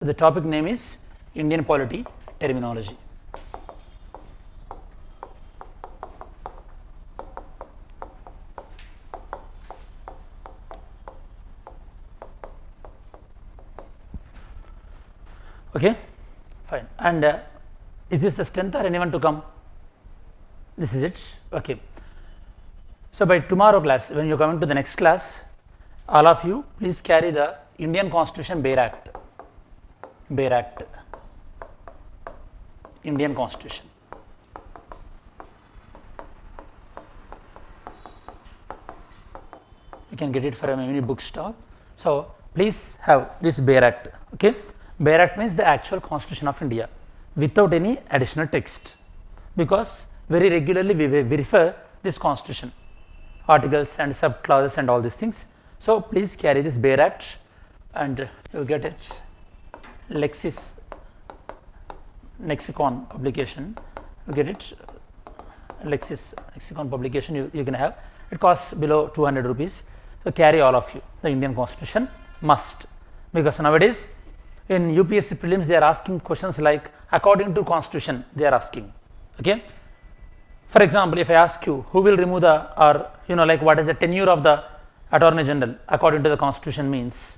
The topic name is Indian Polity Terminology. Okay, fine. And is this the strength or anyone to come? This is it. Okay. So by tomorrow class, when you come into the next class, all of you please carry the Indian Constitution Bare Act. Bare Act. Indian Constitution. You can get it from any bookstore. So please have this Bare Act. Okay. Bare Act means the actual Constitution of India without any additional text, because very regularly we refer this Constitution, articles and sub clauses and all these things. So please carry this Bare Act, and you get it. Lexicon publication, you get it. Lexicon publication you can have. It costs below 200 rupees. So carry all of you the Indian Constitution, must, because nowadays in UPSC prelims they are asking questions like according to Constitution they are asking. Okay. For example, if I ask you who will remove the, or like what is the tenure of the Attorney General according to the Constitution, means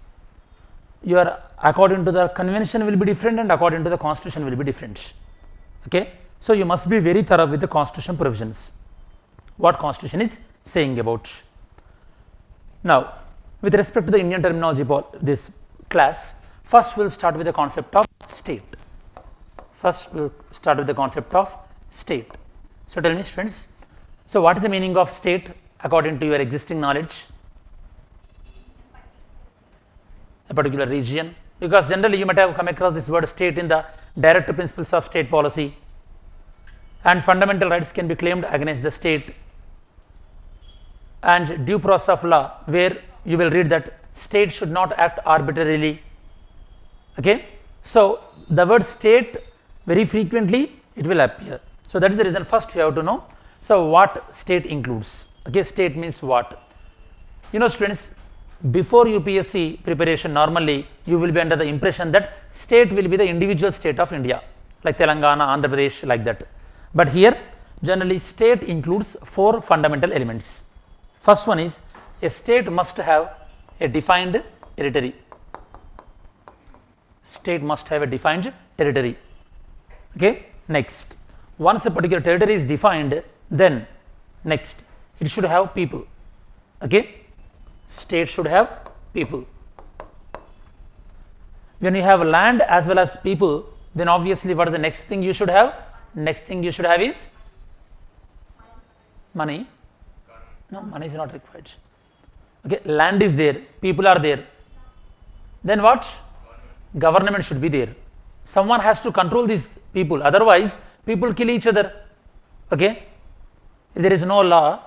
your according to the convention will be different and according to the Constitution will be different. Okay. So you must be very thorough with the Constitution provisions, what Constitution is saying about. Now, with respect to the Indian terminology, this class, first we will start with the concept of state. First we will start with the concept of state. So tell me students, so what is the meaning of state according to your existing knowledge? A particular region, because generally you might have come across this word state in the direct principles of state policy, and fundamental rights can be claimed against the state, and due process of law, where you will read that state should not act arbitrarily. Okay. So the word state very frequently it will appear. So that is the reason first you have to know. So what state includes? Okay, state means what? Students, before UPSC preparation, normally you will be under the impression that state will be the individual state of India, like Telangana, Andhra Pradesh, like that. But here generally state includes 4 fundamental elements. First one is a state must have a defined territory. State must have a defined territory. Okay. Next, once a particular territory is defined, then next it should have people. Okay. State should have people. When you have land as well as people, then obviously what is the next thing you should have? Next thing you should have is money. No, money is not required. Okay, land is there, people are there. Then what? Government should be there. Someone has to control these people, otherwise people kill each other. Okay, if there is no law,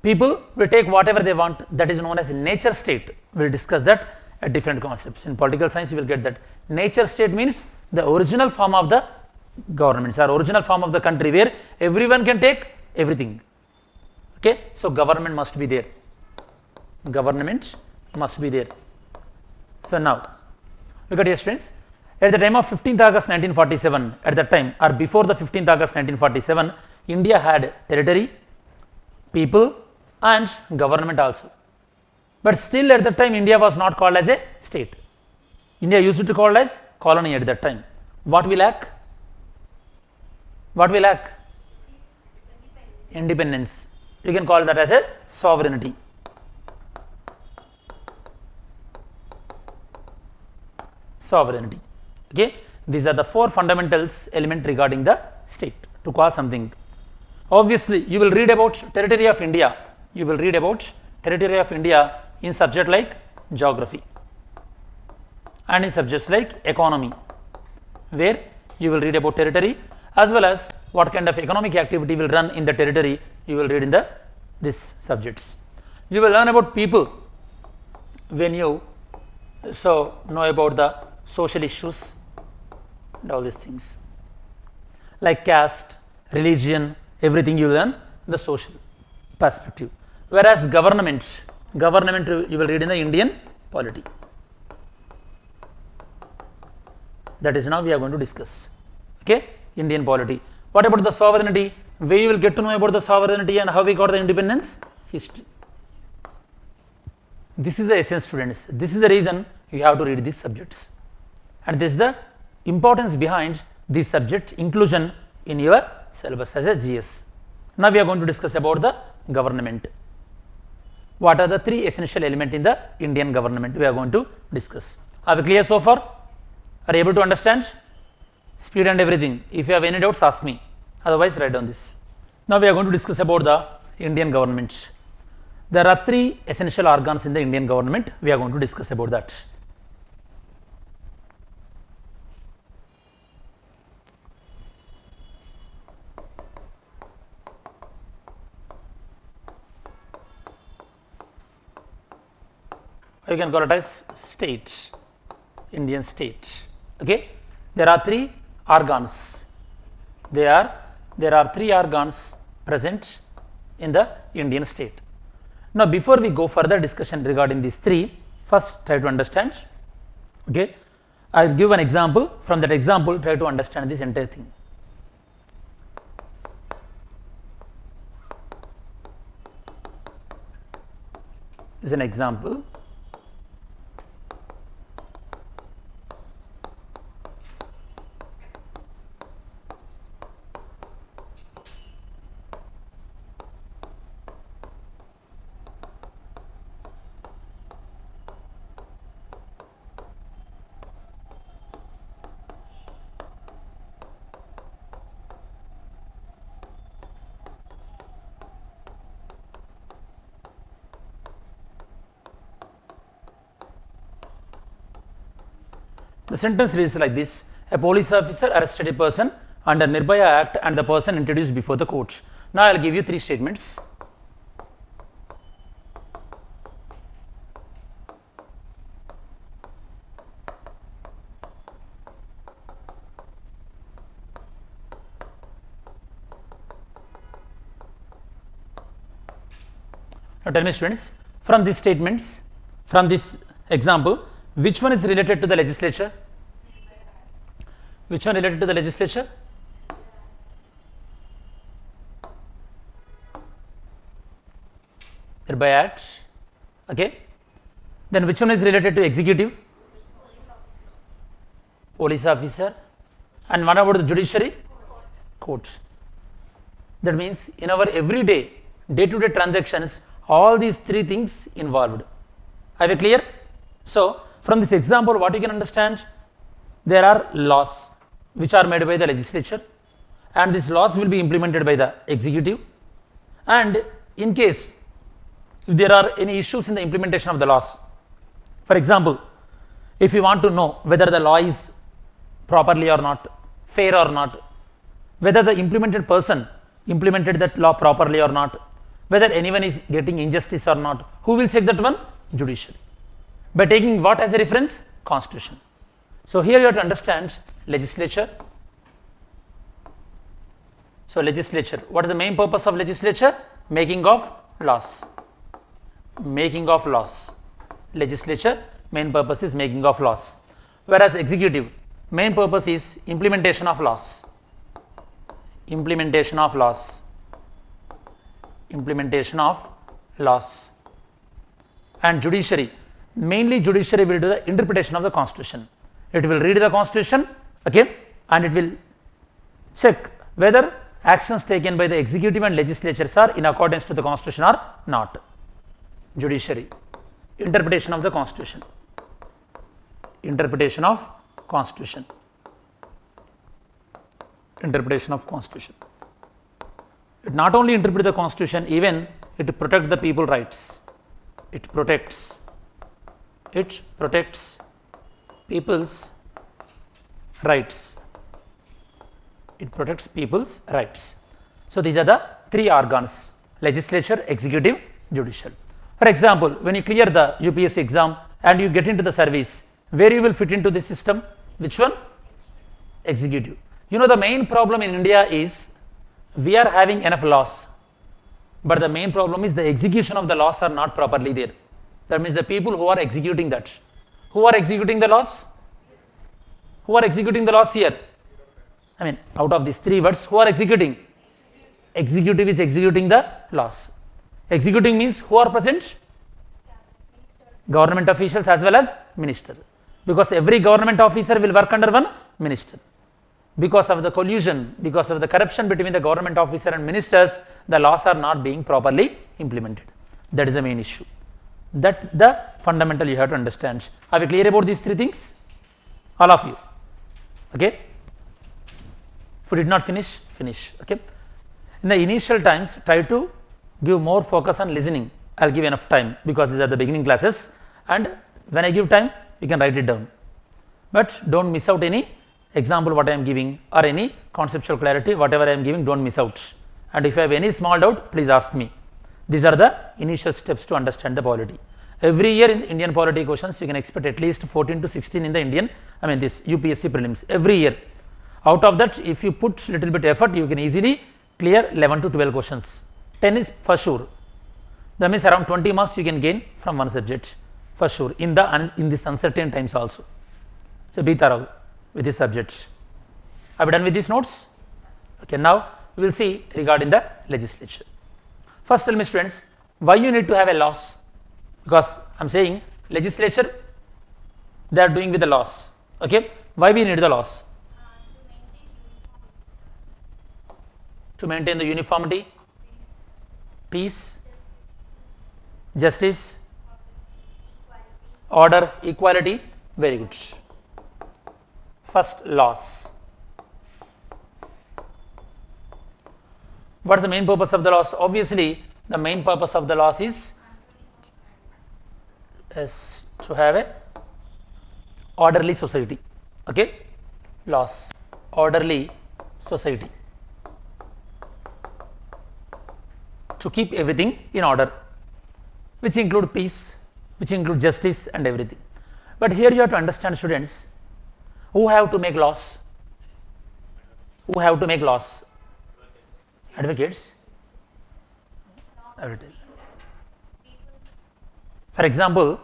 people will take whatever they want. That is known as nature state. We will discuss that at different concepts. In political science you will get that. Nature state means the original form of the governments, or original form of the country, where everyone can take everything. Okay, so government must be there. Government must be there. So now look at your students. At the time of 15th August 1947, at that time or before the 15th August 1947, India had territory, people and government also. But still at that time India was not called as a state. India used to be called as colony at that time. What we lack? What we lack? Independence. You can call that as a sovereignty. Sovereignty. Okay. These are the 4 fundamentals element regarding the state to call something. Obviously you will read about territory of India. You will read about territory of India in subject like geography and in subjects like economy, where you will read about territory as well as what kind of economic activity will run in the territory. You will read in these subjects. You will learn about people when you know about the social issues and all these things like caste, religion, everything you learn the social perspective. Whereas government you will read in the Indian polity. That is now we are going to discuss. Okay, Indian polity. What about the sovereignty? Where you will get to know about the sovereignty and how we got the independence? History. This is the essence, students. This is the reason you have to read these subjects. And this is the importance behind these subjects inclusion in your syllabus as a GS. Now we are going to discuss about the government. What are the three essential elements in the Indian government? We are going to discuss. Are we clear so far? Are you able to understand? Speed and everything. If you have any doubts, ask me. Otherwise, write down this. Now we are going to discuss about the Indian government. There are three essential organs in the Indian government. We are going to discuss about that. You can call it as state, Indian state. Okay, there are three organs. There are three organs present in the Indian state. Now, before we go further discussion regarding these three, first try to understand. Okay, I will give an example. From that example, try to understand this entire thing. This is an example. The sentence reads like this: a police officer arrested a person under Nirbhaya Act and the person introduced before the court. Now, I will give you three statements. Now, tell me students, from these statements, from this example, which one is related to the legislature? Which one related to the legislature? By Act. Okay. Then which one is related to executive? Police officer. And what about the judiciary? Court. That means in our everyday, day-to-day transactions, all these three things involved. Are we clear? So, from this example, what you can understand? There are laws which are made by the legislature, and these laws will be implemented by the executive. And in case if there are any issues in the implementation of the laws, for example, if you want to know whether the law is properly or not, fair or not, whether the implemented person implemented that law properly or not, whether anyone is getting injustice or not, who will check that one? Judiciary. By taking what as a reference? Constitution. So, here you have to understand legislature. So, legislature, what is the main purpose of legislature? Making of laws. Making of laws. Legislature, main purpose is making of laws. Whereas executive, main purpose is implementation of laws. Implementation of laws. Implementation of laws. And judiciary, mainly judiciary will do the interpretation of the constitution. It will read the constitution, okay, and it will check whether actions taken by the executive and legislatures are in accordance to the constitution or not. Judiciary, interpretation of the constitution. Interpretation of constitution. Interpretation of constitution. It not only interprets the constitution, even it protects the people's rights. It protects people's rights. It protects people's rights. So, these are the three organs: legislature, executive, judicial. For example, when you clear the UPSC exam and you get into the service, where you will fit into the system? Which one? Executive. You know, the main problem in India is we are having enough laws, but the main problem is the execution of the laws are not properly there. That means the people who are executing that. Who are executing the laws? Who are executing the laws here? I mean, out of these three words, who are executing? Executive is executing the laws. Executing means who are present? Government officials as well as minister. Because every government officer will work under one minister. Because of the collusion, because of the corruption between the government officer and ministers, the laws are not being properly implemented. That is the main issue. That the fundamental you have to understand. Are we clear about these three things? All of you. Okay. If you did not finish, finish. Okay. In the initial times, try to give more focus on listening. I will give enough time because these are the beginning classes, and when I give time, you can write it down. But don't miss out any example what I am giving or any conceptual clarity, whatever I am giving, don't miss out. And if you have any small doubt, please ask me. These are the initial steps to understand the polity. Every year in Indian polity questions, you can expect at least 14 to 16 in the Indian, this UPSC prelims every year. Out of that, if you put little bit effort, you can easily clear 11 to 12 questions. 10 is for sure. That means around 20 marks you can gain from one subject for sure in this uncertain times also. So be thorough with this subject. Are we done with these notes? Okay, now we will see regarding the legislature. First, tell me students, why you need to have a laws? Because I am saying legislature, they are doing with the laws. Okay, why we need the laws? To maintain the uniformity, peace, justice, order, equality. Very good. First, laws. What is the main purpose of the laws? Obviously, the main purpose of the laws is to have a orderly society. Okay, laws, orderly society, to keep everything in order, which include peace, which include justice and everything. But here you have to understand, students, who have to make laws? Who have to make laws? Advocates. For example,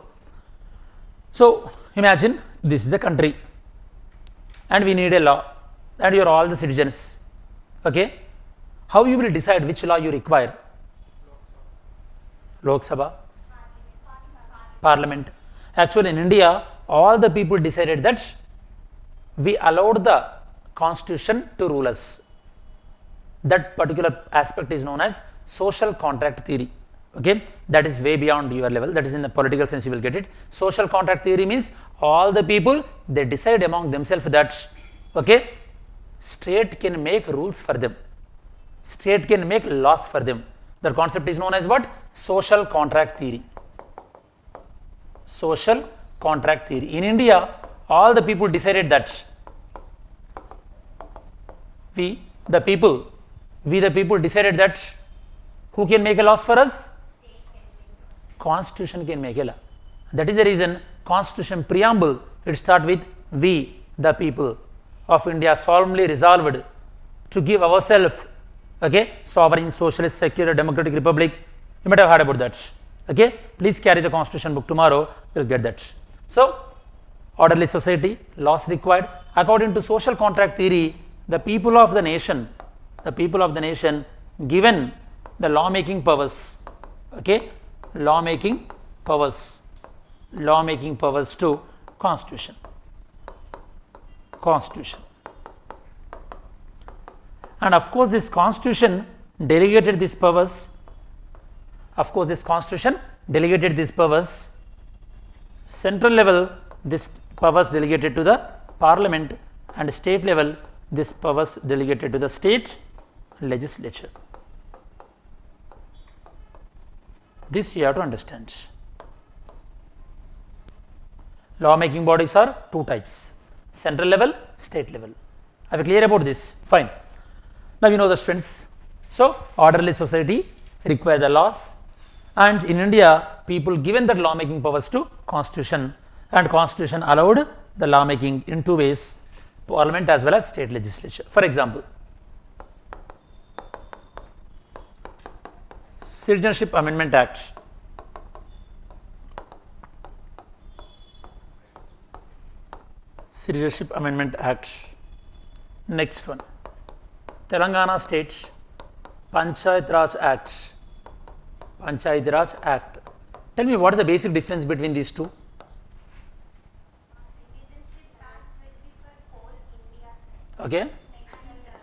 so imagine this is a country and we need a law and you are all the citizens. Okay, how you will decide which law you require? Lok Sabha, Parliament. Actually, in India, all the people decided that we allowed the constitution to rule us. That particular aspect is known as social contract theory. Okay, that is way beyond your level. That is in the political sense you will get it. Social contract theory means all the people, they decide among themselves that okay, state can make rules for them. State can make laws for them. The concept is known as what? Social contract theory. Social contract theory. In India, all the people decided that we the people decided that who can make a laws for us? Constitution can make a law. That is the reason Constitution preamble, it starts with we the people of India solemnly resolved to give ourselves sovereign, socialist, secular, democratic republic. You might have heard about that. Okay, please carry the constitution book tomorrow, you will get that. So, orderly society, laws required. According to social contract theory, the people of the nation given the lawmaking powers, lawmaking powers to constitution. And of course, this constitution delegated these powers. Central level, this powers delegated to the parliament, and state level, this powers delegated to the state legislature. This you have to understand. Lawmaking bodies are two types: central level, state level. Are we clear about this? Fine. Now you know the students. So, orderly society require the laws, and in India, people given that lawmaking powers to constitution, and constitution allowed the lawmaking in two ways: parliament as well as state legislature. For example, Citizenship Amendment Act. Citizenship Amendment Act. Next one, Telangana State Panchayat Raj Act. Panchayat Raj Act. Tell me, what is the basic difference between these two? Citizenship Act will be for whole India, sir. Okay. And it is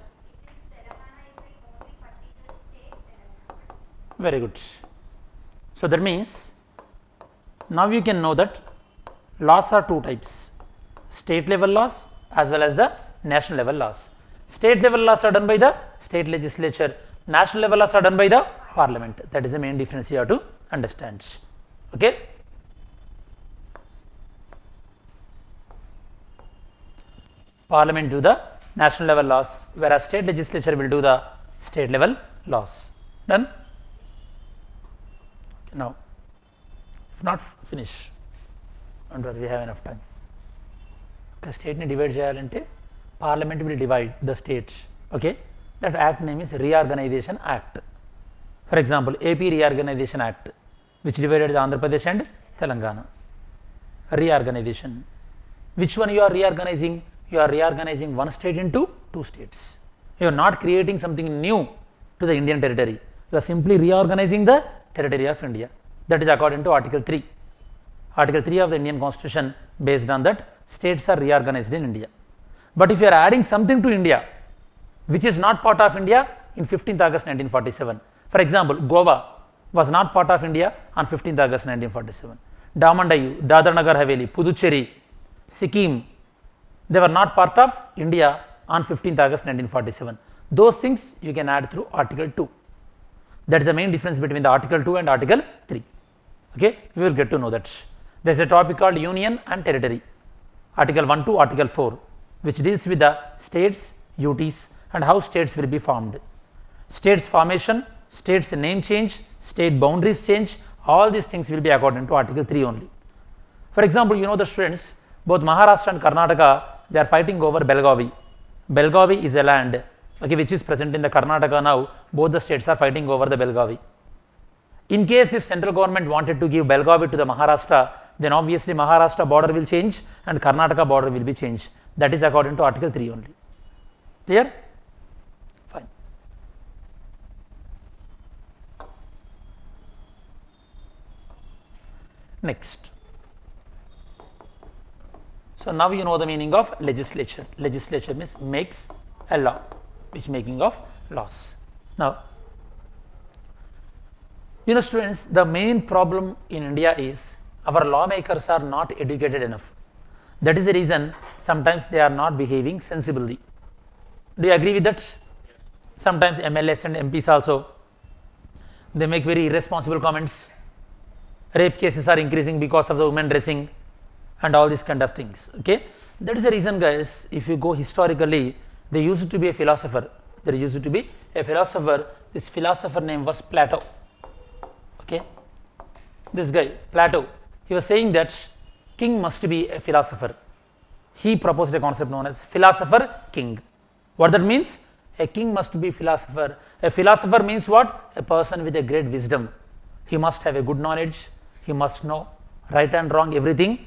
Telangana is like only particular state, Telangana. Very good. So that means now you can know that laws are two types, state level laws as well as the national level laws. State level laws are done by the state legislature, national level laws are done by the parliament. That is the main difference you have to understand. Okay. Parliament do the national level laws, whereas state legislature will do the state level laws. Done? Now, if not, finish. Don't worry, we have enough time. State ni divide cheyalante, parliament will divide the states. Okay, that act name is Reorganization Act. For example, AP Reorganization Act, which divided the Andhra Pradesh and Telangana. Reorganization. Which one you are reorganizing? You are reorganizing one state into two states. You are not creating something new to the Indian territory. You are simply reorganizing the territory of India. That is according to Article 3. Article 3 of the Indian Constitution, based on that, states are reorganized in India. But if you are adding something to India, which is not part of India in 15th August 1947. For example, Goa was not part of India on 15th August 1947. Damandayu, Dadra Nagar Haveli, Puducherry, Sikkim, they were not part of India on 15th August 1947. Those things you can add through Article 2. That is the main difference between the Article 2 and Article 3. Okay, we will get to know that. There is a topic called Union and Territory. Article 1 to Article 4, which deals with the states, duties, and how states will be formed. States formation, states name change, state boundaries change, all these things will be according to Article 3 only. For example, you know the students, both Maharashtra and Karnataka, they are fighting over Belgavi. Belgavi is a land, okay, which is present in the Karnataka now. Both the states are fighting over the Belgavi. In case if central government wanted to give Belgavi to the Maharashtra, then obviously Maharashtra border will change and Karnataka border will be changed. That is according to Article 3 only. Clear? Fine. Next. So now you know the meaning of legislature. Legislature means makes a law, which making of laws. Now, you know students, the main problem in India is our lawmakers are not educated enough. That is the reason sometimes they are not behaving sensibly. Do you agree with that? Yes. Sometimes MLAs and MPs also, they make very irresponsible comments. Rape cases are increasing because of the women dressing and all these kind of things. Okay, that is the reason, guys. If you go historically, there used to be a philosopher. There used to be a philosopher. This philosopher name was Plato. Okay, this guy Plato, he was saying that king must be a philosopher. He proposed a concept known as philosopher king. What that means? A king must be philosopher. A philosopher means what? A person with a great wisdom. He must have a good knowledge. He must know right and wrong everything,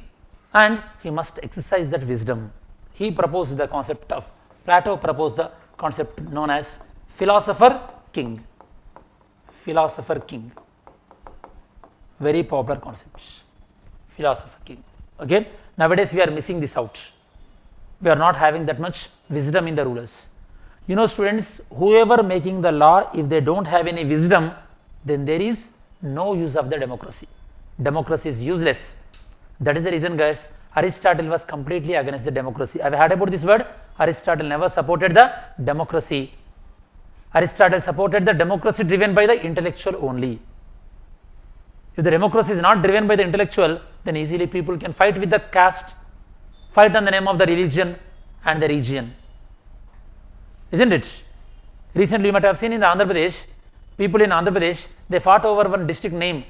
and he must exercise that wisdom. He proposed the concept of, Plato proposed the concept known as philosopher king. Philosopher king. Very popular concepts. Philosopher king. Okay. Nowadays we are missing this out. We are not having that much wisdom in the rulers. You know students, whoever making the law, if they don't have any wisdom, then there is no use of the democracy. Democracy is useless. That is the reason, guys, Aristotle was completely against the democracy. Have you heard about this word? Aristotle never supported the democracy. Aristotle supported the democracy driven by the intellectual only. If the democracy is not driven by the intellectual, then easily people can fight with the caste, fight on the name of the religion and the region. Isn't it? Recently you might have seen in the Andhra Pradesh, people in Andhra Pradesh, they fought over one district name.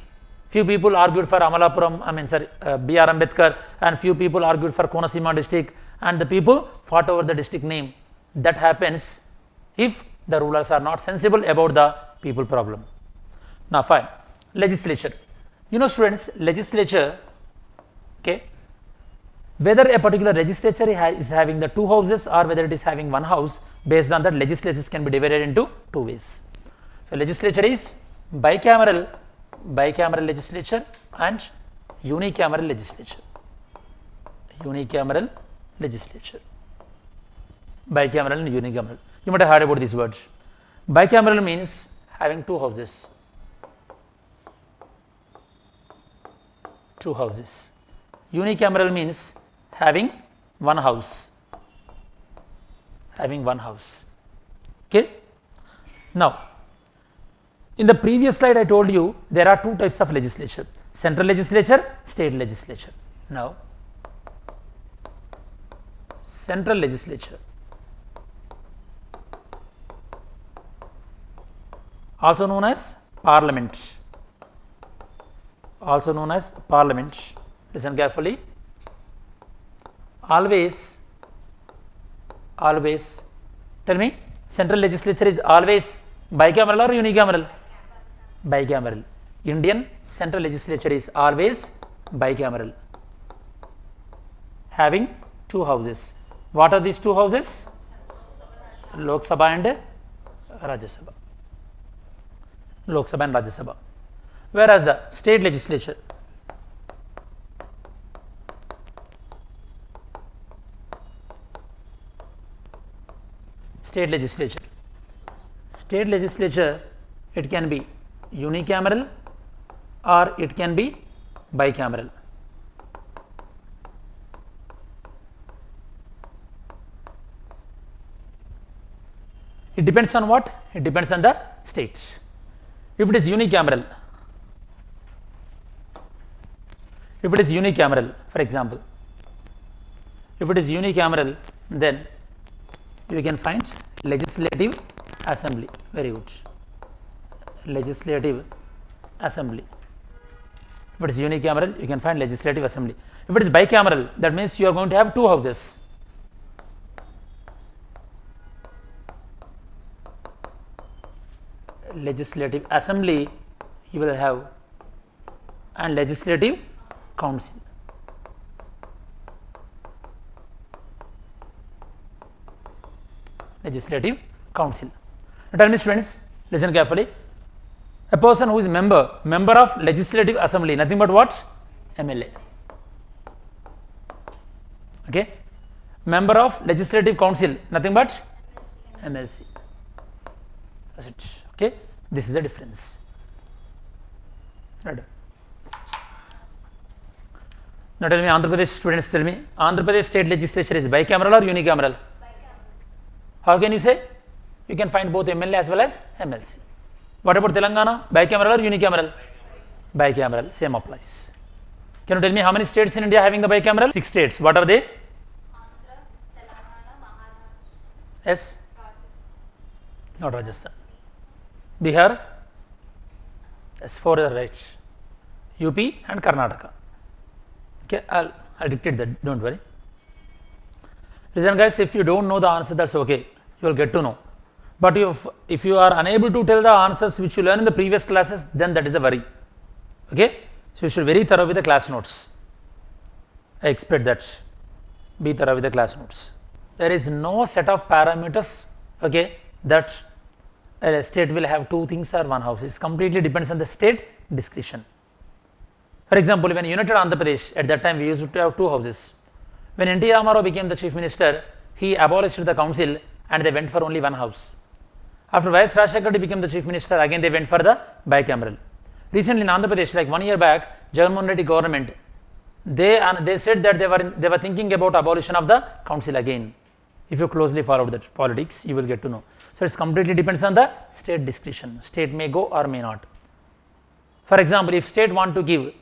Few people argued for Amalapuram, B.R. Ambedkar, and few people argued for Konasima district, and the people fought over the district name. That happens if the rulers are not sensible about the people problem. Now fine, legislature. You know students, legislature, okay, whether a particular legislature is having the two houses or whether it is having one house. Based on that, legislatures can be divided into two ways. So, legislature is bicameral legislature and unicameral legislature. Unicameral legislature. Bicameral and unicameral. You might have heard about these words. Bicameral means having two houses. Two houses. Unicameral means having one house. Having one house. Okay. Now, in the previous slide I told you there are two types of legislature: central legislature, state legislature. Now, central legislature, also known as parliament. Also known as parliament. Listen carefully. Always tell me, central legislature is always bicameral or unicameral? Bicameral. Indian central legislature is always bicameral, having two houses. What are these two houses? Lok Sabha and Rajya Sabha. Lok Sabha and Rajya Sabha. Whereas the state legislature, state legislature, it can be unicameral or it can be bicameral. It depends on what? It depends on the states. If it is unicameral, for example, if it is unicameral, then you can find legislative assembly. Very good. Legislative assembly. If it is unicameral, you can find legislative assembly. If it is bicameral, that means you are going to have two houses. Legislative assembly you will have and legislative council. Legislative council. Now tell me students, listen carefully. A person who is member of legislative assembly, nothing but what? MLA. Okay. Member of legislative council, nothing but MLC. That's it. Okay. This is the difference. Right. Now tell me, Andhra Pradesh students, tell me, Andhra Pradesh state legislature is bicameral or unicameral? How can you say? You can find both MLA as well as MLC. What about Telangana? Bicameral or unicameral? Bicameral. Same applies. Can you tell me how many states in India having the bicameral? 6 states. What are they? Andhra, Telangana, Maharashtra. Yes. Rajasthan. Not Rajasthan. Bihar. Yes, 4 are right. UP and Karnataka. Okay, I'll dictate that. Don't worry. Listen, guys. If you don't know the answer, that's okay. You will get to know. But if you are unable to tell the answers which you learn in the previous classes, then that is a worry. Okay. So you should be very thorough with the class notes. I expect that. Be thorough with the class notes. There is no set of parameters, okay, that a state will have two things or one house. It completely depends on the state discretion. For example, when United Andhra Pradesh, at that time we used to have two houses. When N.T. Ramarao became the chief minister, he abolished the council and they went for only one house. After Y.S. Rajshekar Reddy became the chief minister, again they went for the bicameral. Recently in Andhra Pradesh, like 1 year back, Jagannath Reddy government, they said that they were thinking about abolition of the council again. If you closely follow the politics, you will get to know. So it completely depends on the state discretion. State may go or may not. For example, if state want to give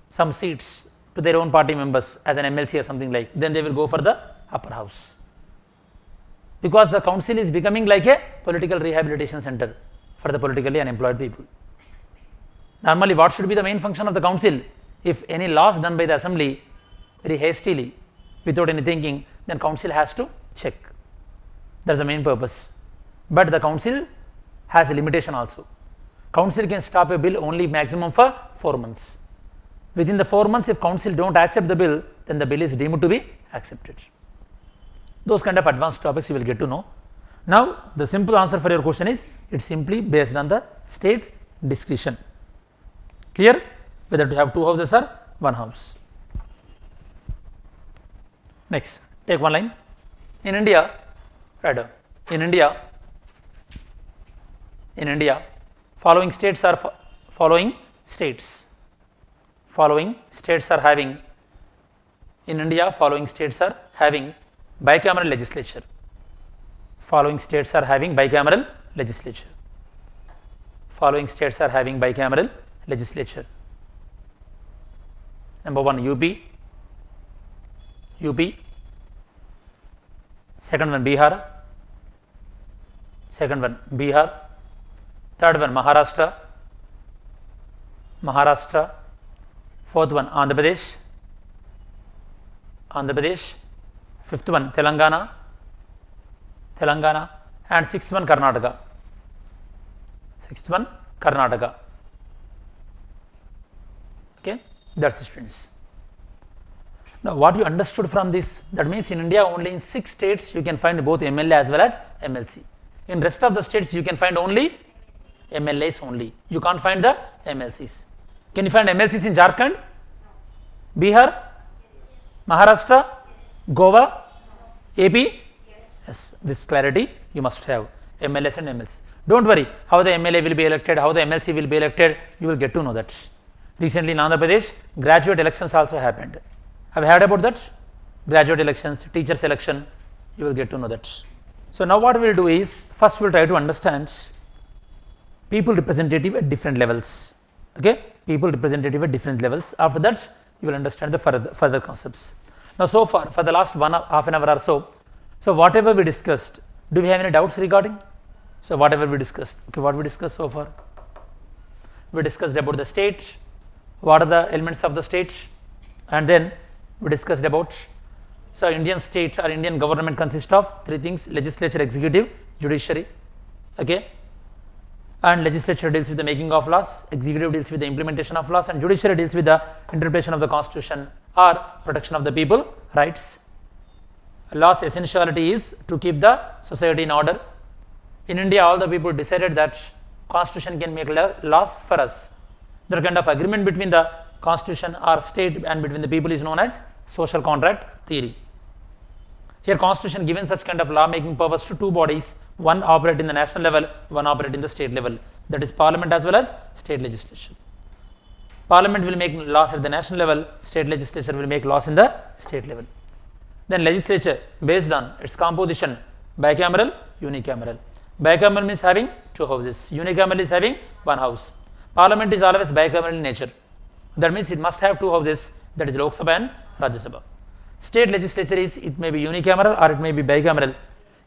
some seats to their own party members as an MLC or something like, then they will go for the upper house. Because the council is becoming like a political rehabilitation center for the politically unemployed people. Normally, what should be the main function of the council? If any laws done by the assembly very hastily, without any thinking, then council has to check. That's the main purpose. But the council has a limitation also. Council can stop a bill only maximum for 4 months. Within the 4 months, if council don't accept the bill, then the bill is deemed to be accepted. Those kind of advanced topics you will get to know. Now, the simple answer for your question is it is simply based on the state discretion. Clear? Whether to have 2 houses or 1 house. Next, take one line. In India, in India, following states are having bicameral legislature. Following states are having bicameral legislature. Number 1 UP, second one Bihar, third one Maharashtra, fourth one Andhra Pradesh, fifth one Telangana, and sixth one Karnataka. Okay, that's it, friends. Now, what you understood from this, that means in India only in 6 states you can find both MLA as well as MLC. In rest of the states you can find only MLAs only. You can't find the MLCs. Can you find MLCs in Jharkhand, Bihar, Maharashtra, Goa, AP? Yes, this clarity you must have, MLS and MLC. Don't worry how the MLA will be elected, how the MLC will be elected, you will get to know that. Recently in Andhra Pradesh, graduate elections also happened. Have you heard about that? Graduate elections, teacher selection, you will get to know that. So now what we will do is, first we will try to understand people representative at different levels. Okay, people representative at different levels. After that, you will understand the further concepts. Now, so far for the last half an hour or so, whatever we discussed, do we have any doubts regarding? So whatever we discussed, okay, what we discussed so far? We discussed about the state, what are the elements of the state, and then we discussed about, so Indian state or Indian government consists of 3 things: legislature, executive, judiciary. Okay, and legislature deals with the making of laws, executive deals with the implementation of laws, and judiciary deals with the interpretation of the constitution or protection of the people rights. Law's essentiality is to keep the society in order. In India, all the people decided that constitution can make laws for us. The kind of agreement between the constitution or state and between the people is known as social contract theory. Here constitution given such kind of law making powers to 2 bodies, one operate in the national level, one operate in the state level, that is parliament as well as state legislature. Parliament will make laws at the national level, state legislature will make laws in the state level. Then legislature based on its composition, bicameral, unicameral. Bicameral means having 2 houses, unicameral is having 1 house. Parliament is always bicameral in nature. That means it must have 2 houses, that is Lok Sabha and Rajya Sabha. State legislature is, it may be unicameral or it may be bicameral.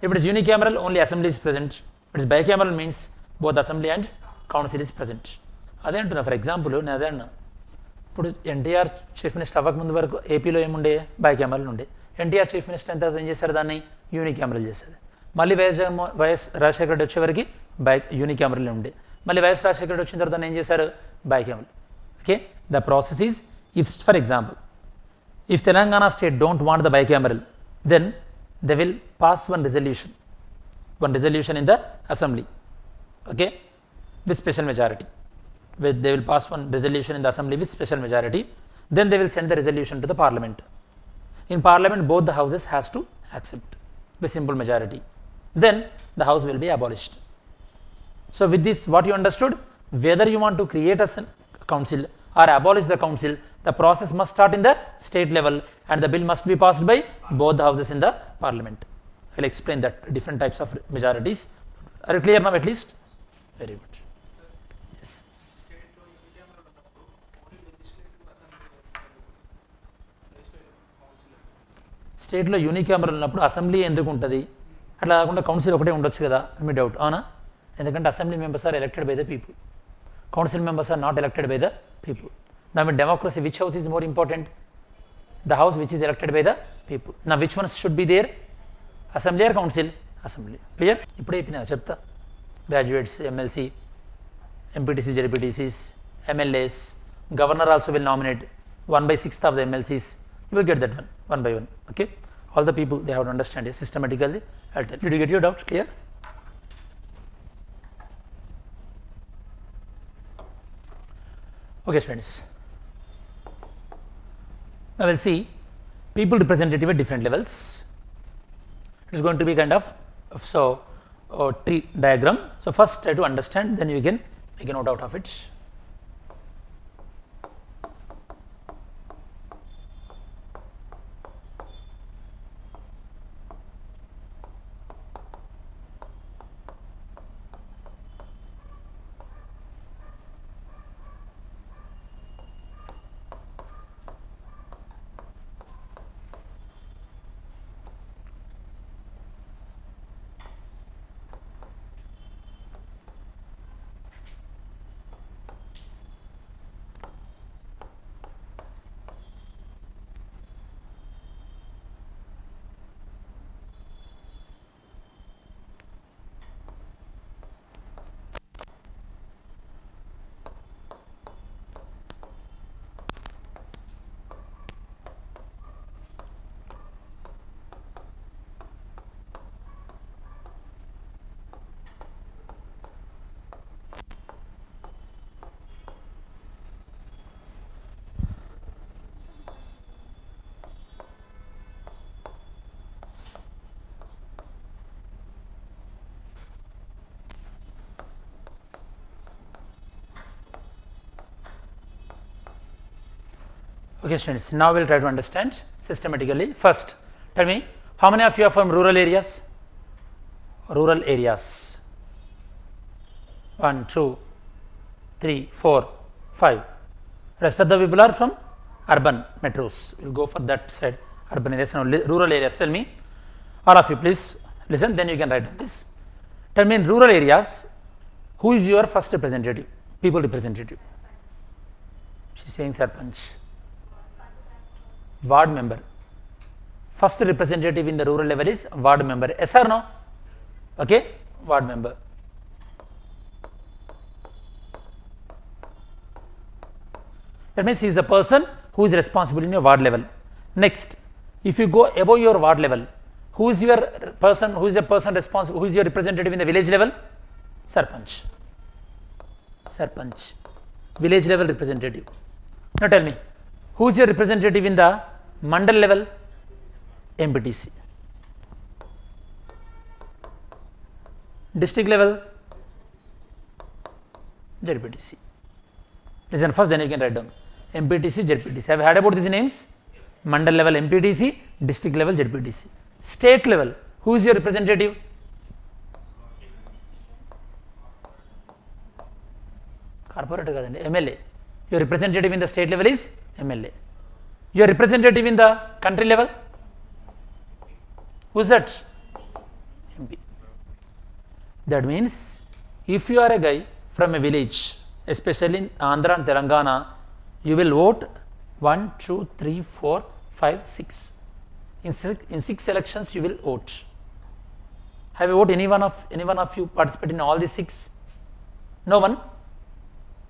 If it is unicameral, only assembly is present. If it is bicameral means both assembly and council is present. అదే అంటున్నా, for example నేను అదే అన్నా, ఇప్పుడు NTR chief minister అవ్వకముందు వరకు ఏపీలో ఏముండే bicameral ఉండే. ఎన్టీఆర్ చీఫ్ మినిస్టర్ అయిన తర్వాత ఏం చేశారు, దాన్ని యూనికామరల్ చేశారు. మళ్ళీ వైఎస్ రాజశేఖర రెడ్డి వచ్చేవరకు యూనికామరల్ ఉండే. మళ్ళీ వైఎస్ రాజశేఖర రెడ్డి వచ్చిన తర్వాత దాన్ని ఏం చేశారు, bicameral. Okay, the process is, if for example if Telangana state don't want the bicameral, then they will pass one resolution in the assembly, okay, with special majority. They will pass one resolution in the assembly with special majority. Then they will send the resolution to the parliament. In parliament, both the houses has to accept with simple majority. Then the house will be abolished. So with this, what you understood, whether you want to create a council or abolish the council, the process must start in the state level and the bill must be passed by both the houses in the parliament. I will explain that different types of majorities. Are you clear now at least? Very good. Yes. స్టేట్లో unicameral ఉన్నప్పుడు assembly ఎందుకు ఉంటుంది, అట్లా కాకుండా council ఒకటే ఉండొచ్చు కదా మీ doubt, అవునా? ఎందుకంటే assembly members are elected by the people, council members are not elected by the people. Now in democracy, which house is more important? The house which is elected by the people. Now which ones should be there? Assembly or council? Assembly. Clear? ఇప్పుడే చెప్పినా చెప్తా. Graduates, MLC, MPTC, JPTCs, MLAs, governor also will nominate 1/6 of the MLCs, You will get that one by one. Okay, all the people they have to understand it systematically. I'll tell. Did you get your doubts clear? Okay, friends. Now we'll see people representative at different levels. It is going to be kind of tree diagram. So first try to understand, then you can make a note out of it. Okay, students, now we will try to understand systematically. First, tell me, how many of you are from rural areas? Rural areas. 1, 2, 3, 4, 5. Rest of the people are from urban metros. We will go for that side. Urban areas, now rural areas. Tell me, all of you, please listen, then you can write down this. Tell me, in rural areas, who is your first representative? People representative. She is saying Sarpanch. Ward member. First representative in the rural level is ward member. Yes or no? Okay, ward member. That means he is the person who is responsible in your ward level. Next, if you go above your ward level, who is your person? Who is the person responsible? Who is your representative in the village level? Sarpanch. Sarpanch. Village level representative. Now tell me, who is your representative in the mandal level? MPTC. District level? ZPTC. Listen first, then you can write down. MPTC, ZPTC. Have you heard about these names? Mandal level MPTC, district level ZPTC. State level, who is your representative? Corporator kadandi, MLA. Your representative in the state level is MLA. Your representative in the country level? Who is that? MP. That means, if you are a guy from a village, especially in Andhra and Telangana, you will vote 1, 2, 3, 4, 5, 6. In 6 elections, you will vote. Have you voted any one of you participate in all these 6? No one?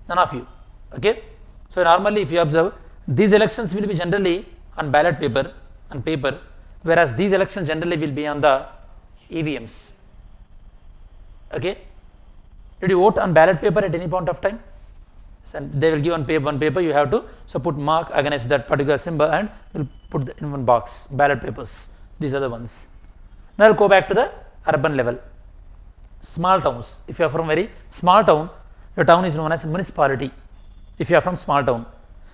None of you. Okay. So normally, if you observe, these elections will be generally on ballot paper, whereas these elections generally will be on the EVMs. Okay. Did you vote on ballot paper at any point of time? So they will give one paper, you have to put mark against that particular symbol and will put in one box, ballot papers. These are the ones. Now I will go back to the urban level. Small towns. If you are from very small town, your town is known as municipality. If you are from small town.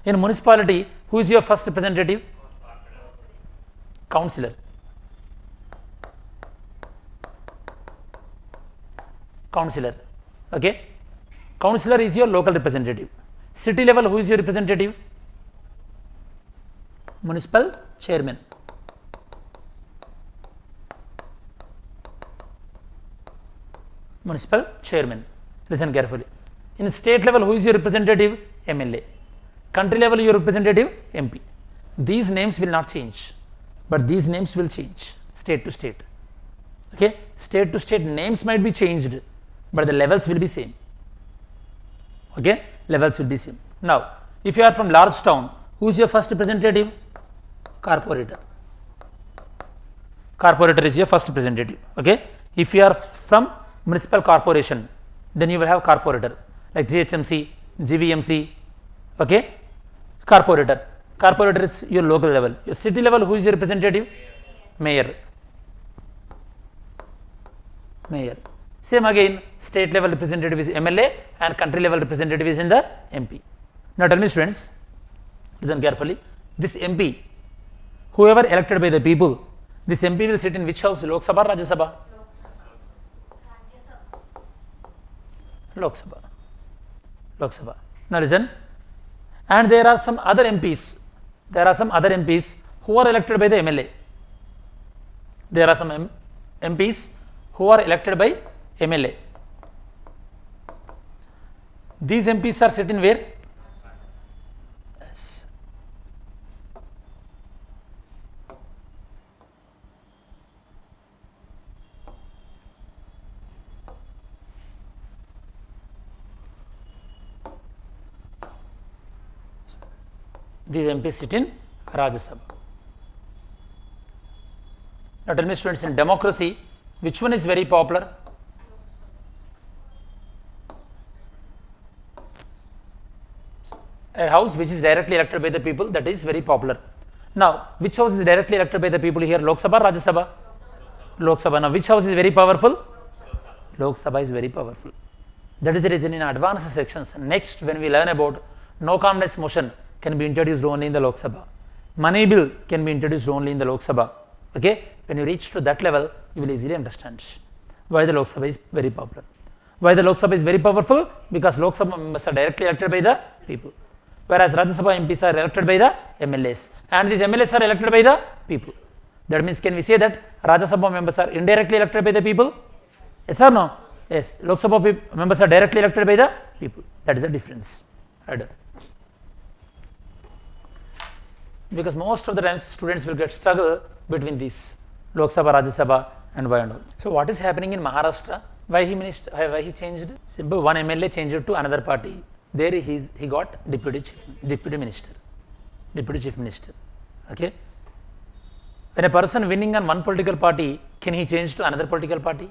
In municipality, who is your first representative? Councillor. Councillor. Okay. Councillor is your local representative. City level, who is your representative? Municipal chairman. Municipal chairman. Listen carefully. In state level, who is your representative? MLA. Country level, your representative? MP. These names will not change, but these names will change state to state. Okay. State to state names might be changed, but the levels will be same. Okay, levels will be same. Now, if you are from large town, who is your first representative? Corporator. Corporator is your first representative. Okay. If you are from municipal corporation, then you will have corporator like GHMC, GVMC. Okay. Corporator. Corporator is your local level. Your city level, who is your representative? Mayor. Mayor. Same again, state level representative is MLA and country level representative is in the MP. Now tell me students, listen carefully. This MP, whoever elected by the people, this MP will sit in which house? Lok Sabha or Rajya Sabha? Lok Sabha. Lok Sabha. Now listen. And there are some other MPs. There are some other MPs who are elected by the MLA. There are some MPs who are elected by MLA. These MPs are sitting where? Yes. These MPs sit in Rajya Sabha. Now tell me students, in democracy, which one is very popular? A house which is directly elected by the people, that is very popular. Now, which house is directly elected by the people here? Lok Sabha or Rajya Sabha? Lok Sabha. Now, which house is very powerful? Lok Sabha is very powerful. That is the reason in advanced sections. Next, when we learn about no confidence motion can be introduced only in the Lok Sabha. Money bill can be introduced only in the Lok Sabha. Okay? When you reach to that level, you will easily understand why the Lok Sabha is very popular. Why the Lok Sabha is very powerful? Because Lok Sabha members are directly elected by the people. Whereas Rajya Sabha MPs are elected by the MLAs. And these MLAs are elected by the people. That means, can we say that Rajya Sabha members are indirectly elected by the people? Yes or no? Yes. Lok Sabha members are directly elected by the people. That is the difference. Because most of the times students will get struggle between these Lok Sabha, Rajya Sabha and why and all. So what is happening in Maharashtra? Why he changed? Simple, one MLA changed to another party. There he got deputy chief minister. Okay. When a person winning on one political party, can he change to another political party?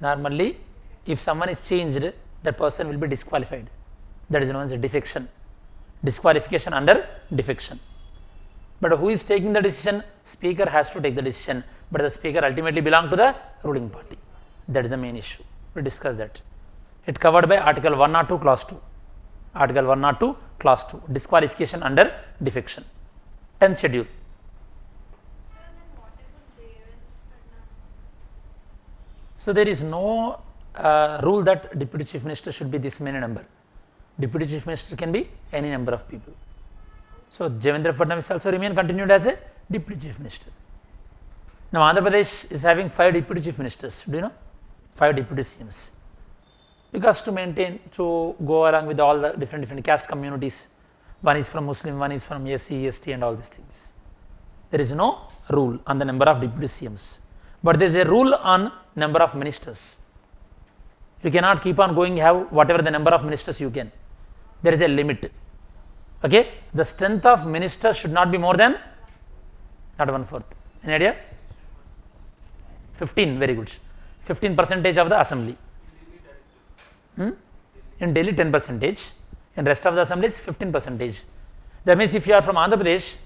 Normally, if someone is changed, that person will be disqualified. That is known as a defection. Disqualification under defection. But who is taking the decision? Speaker has to take the decision. But the speaker ultimately belongs to the ruling party. That is the main issue. We discuss that. It covered by Article 102, Clause 2. Article 102, Clause 2. Disqualification under defection. 10th schedule. So there is no rule that Deputy Chief Minister should be this many number. Deputy Chief Minister can be any number of people. So Devendra Fadnavis also remain continued as a Deputy Chief Minister. Now Andhra Pradesh is having 5 Deputy Chief Ministers. Do you know? 5 Deputy CMs. Because to go along with all the different caste communities. One is from Muslim, one is from SC, ST and all these things. There is no rule on the number of Deputy CMs. But there is a rule on number of ministers. You cannot keep on going have whatever the number of ministers you can. There is a limit. Okay? The strength of ministers should not be more than not 1/4. Any idea? 15, very good. 15% of the assembly. In Delhi 10%. In rest of the assemblies 15%. That means if you are from Andhra Pradesh,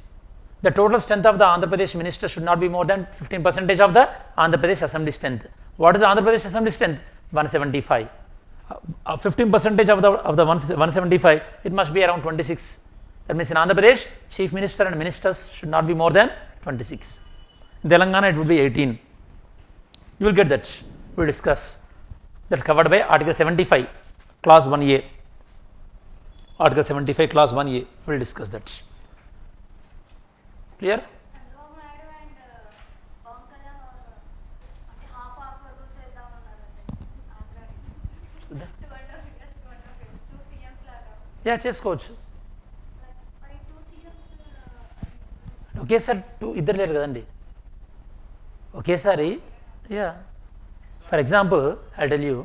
the total strength of the Andhra Pradesh minister should not be more than 15% of the Andhra Pradesh assembly strength. What is the Andhra Pradesh assembly strength? 175. 15% of the 175, it must be around 26. That means in Andhra Pradesh, chief minister and ministers should not be more than 26. In Telangana, it will be 18. You will get that. We will discuss that covered by Article 75, Clause 1A. Article 75, Clause 1A. We will discuss that. Clear? Yeah, చేసుకోవచ్చు. ఒకేసారి 2 ఇద్దరు లేరు కదండి. ఒకేసారి for example I tell you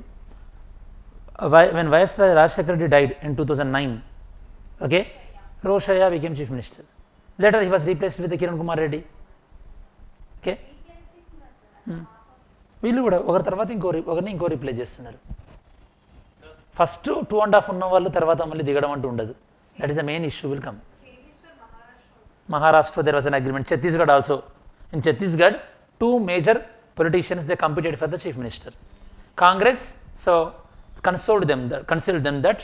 when Viceroy Rajshekhar Reddy died in 2009, okay, Roshaya became chief minister. Later he was replaced with Kiran Kumar Reddy. Okay. వీళ్ళు కూడా ఒకరి తర్వాత ఒకరిని ఇంకో రిప్లేస్ చేస్తున్నారు. ఫస్ట్ 2.5 ఉన్న వాళ్ళు తర్వాత మళ్ళీ దిగడం అంటూ ఉండదు. That is the main issue will come. Maharashtra there was an agreement. Chhattisgarh also. In Chhattisgarh, 2 major politicians they competed for the chief minister. Congress consoled them that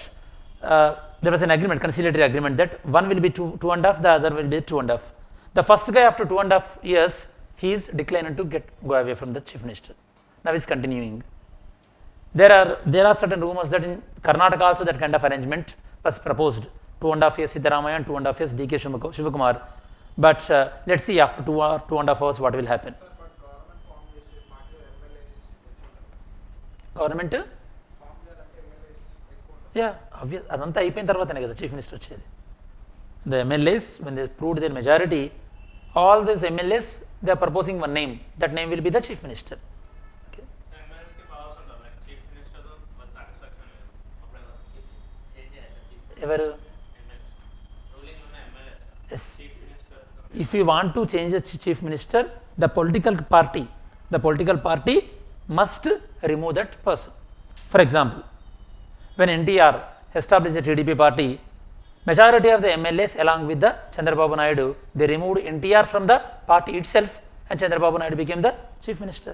there was an agreement, conciliatory agreement that one will be 2.5, the other will be 2.5. The first guy after 2.5 years he is declined to go away from the chief minister. Now he is continuing. There are certain rumors that in Karnataka also that kind of arrangement was proposed. 2.5 years Siddaramaiah and 2.5 years D.K. Shivakumar. But let's see after 2.5 hours what will happen. Government? Yeah, obvious. అదంతా అయిపోయిన తర్వాతనే కదా chief minister వచ్చేది. The MLAs, when they proved their majority, all these MLAs, they are proposing one name. That name will be the chief minister. Okay. ఎవరు? Yes. If you want to change the chief minister, the political party must remove that person. For example, when NTR established the TDP party, majority of the MLAs along with the Chandrababu Naidu, they removed NTR from the party itself and Chandrababu Naidu became the chief minister.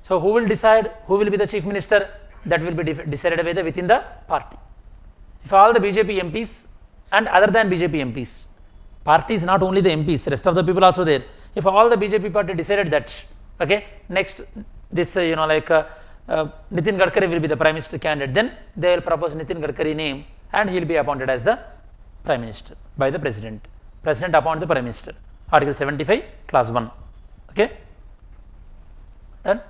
So who will decide who will be the chief minister? That will be decided within the party. If all the BJP MPs and other than BJP MPs, party is not only the MPs, rest of the people also there. If all the BJP party decided that, okay, next this Nitin Gadkari will be the prime minister candidate, then they will propose Nitin Gadkari name and he will be appointed as the prime minister by the president. President appoint the prime minister. Article 75, class 1. Okay. Done.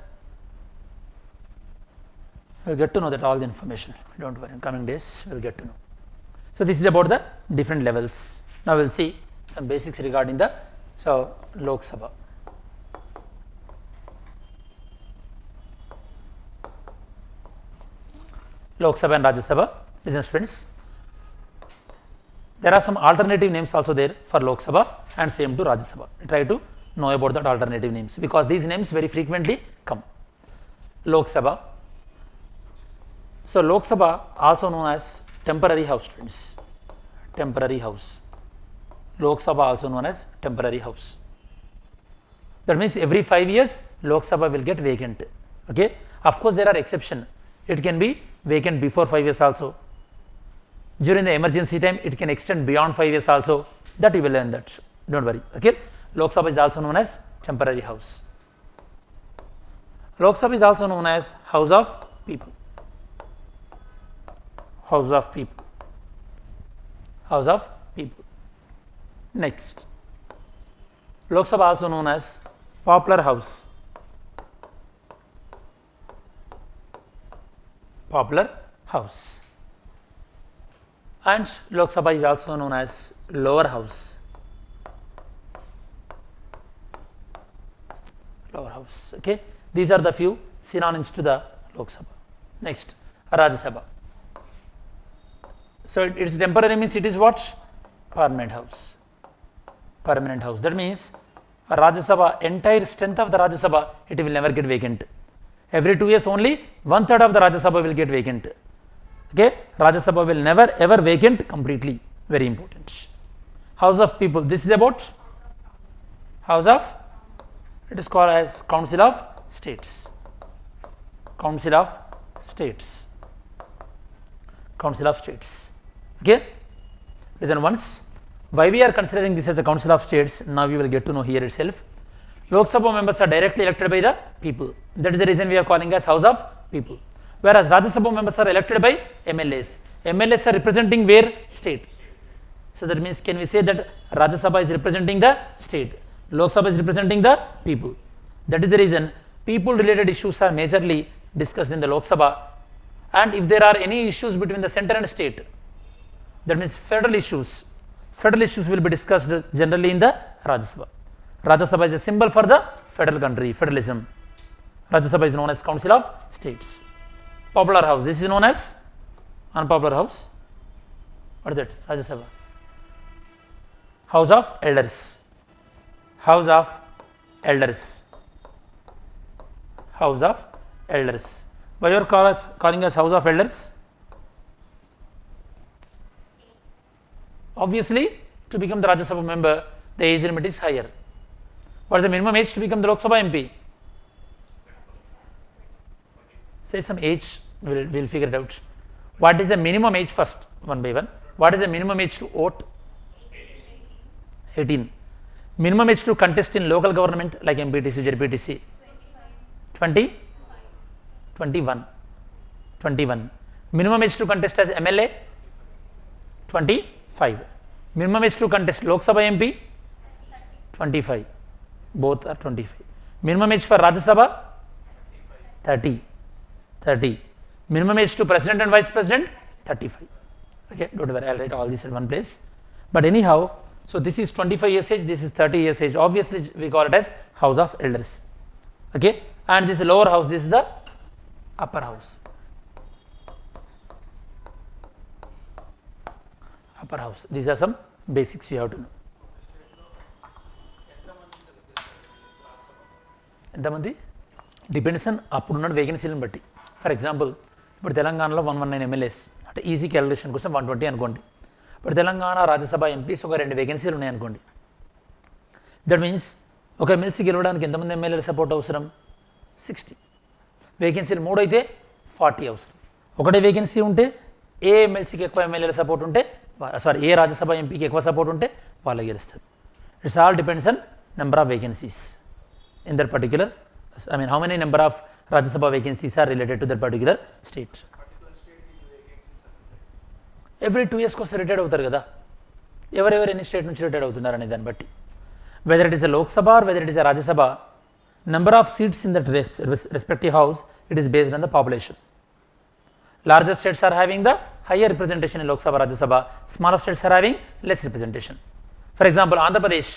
We'll get to know that all the information. Don't worry, in coming days we'll get to know. So this is about the different levels. Now we'll see some basics regarding the Lok Sabha. Lok Sabha and Rajya Sabha. Listen friends, there are some alternative names also there for Lok Sabha and same to Rajya Sabha. Try to know about that alternative names because these names very frequently come. Lok Sabha. So Lok Sabha also known as temporary house friends. Temporary house. Lok Sabha also known as temporary house. That means every 5 years Lok Sabha will get vacant. Okay. Of course there are exceptions. It can be vacant before 5 years also. During the emergency time it can extend beyond 5 years also. That you will learn that. Don't worry. Okay. Lok Sabha is also known as temporary house. Lok Sabha is also known as house of people. House of people. House of people. Next, Lok Sabha also known as popular house. Popular house. And Lok Sabha is also known as lower house. Lower house. Okay. These are the few synonyms to the Lok Sabha. Next, Rajya Sabha. So its temporary means it is what? Permanent house. Permanent house. That means Rajya Sabha, entire strength of the Rajya Sabha, it will never get vacant. Every 2 years only 1/3 of the Rajya Sabha will get vacant. Okay, Rajya Sabha will never ever vacant completely. Very important. House of people. This is about house of. It is called as Council of States. Council of States. Council of States. Okay. Listen once. Why we are considering this as the Council of States? Now we will get to know here itself. Lok Sabha members are directly elected by the people. That is the reason we are calling as House of People. Whereas Rajya Sabha members are elected by MLAs. MLAs are representing where? State. So that means can we say that Rajya Sabha is representing the state, Lok Sabha is representing the people. That is the reason people related issues are majorly discussed in the Lok Sabha, and if there are any issues between the center and state, that means federal issues will be discussed generally in the Rajya Sabha. Rajya Sabha is a symbol for the federal country, federalism. Rajya Sabha is known as Council of States. Popular house, this is known as unpopular house. What is that? Rajya Sabha. House of Elders. House of Elders. House of Elders. Why you are calling us House of Elders? Obviously, to become the Rajya Sabha member, the age limit is higher. What is the minimum age to become the Lok Sabha MP? Say some age, we'll figure it out. What is the minimum age first, one by one? What is the minimum age to vote? 18. Minimum age to contest in local government like MPTC, JPTC? 20? 21. 21. Minimum age to contest as MLA? 25. Minimum age to contest Lok Sabha MP? 25. Both are 25. Minimum age for Rajya Sabha? 30. 30. Minimum age to President and Vice President? 35. Okay, don't worry, I'll write all this in one place. But anyhow, so this is 25 years age, this is 30 years age. Obviously, we call it as House of Elders. Okay, and this is lower house, this is the upper house. Upper house. These are some basics you have to know. ఎంతమంది depends on అప్పుడున్న వేకెన్సీలను బట్టి. For example ఇప్పుడు తెలంగాణలో 119 MLAs అంటే easy calculation కోసం 120 అనుకోండి. ఇప్పుడు Telangana Rajya Sabha MPs ఒక 2 వేకెన్సీలు ఉన్నాయనుకోండి. దట్ మీన్స్ ఒక ఎమ్మెల్సీ గెలవడానికి ఎంతమంది ఎమ్మెల్యేల సపోర్ట్ అవసరం? 60. వేకెన్సీలు 3 అయితే 40 అవసరం. ఒకటే వేకెన్సీ ఉంటే ఏ ఎమ్మెల్సీకి ఎక్కువ ఎమ్మెల్యేల సపోర్ట్ ఉంటే ఏ రాజ్యసభ ఎంపీకి ఎక్కువ సపోర్ట్ ఉంటే వాళ్ళు గెలుస్తారు. It's all depends on number of vacancies in that particular, I mean how many number of Rajya Sabha vacancies are related to that particular state. Every 2 years కోసం రిటైర్డ్ అవుతారు కదా, ఎవరెవరు ఎన్ని స్టేట్ నుంచి రిటైర్డ్ అవుతున్నారు అనే దాన్ని బట్టి. Whether it is a Lok Sabha or whether it is a Rajya Sabha, number of seats in that respective house, it is based on the population. Larger states are having the higher representation in Lok Sabha, Rajya Sabha. Smaller states are having less representation. For example, Andhra Pradesh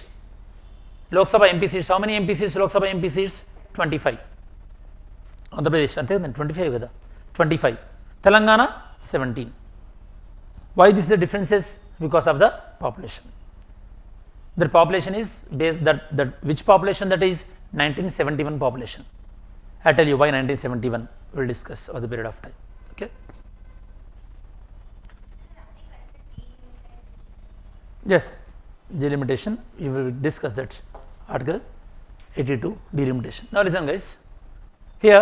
Lok Sabha MP seats, how many MP seats? Lok Sabha MP seats 25. Andhra Pradesh ante 25 kada, 25. Telangana 17. Why this is the differences? Because of the population. The population is based that which population? That is 1971 population. I tell you why 1971. We will discuss over the period of time. Okay. Yes, delimitation. You will discuss that. Article 82 delimitation. Now listen guys, here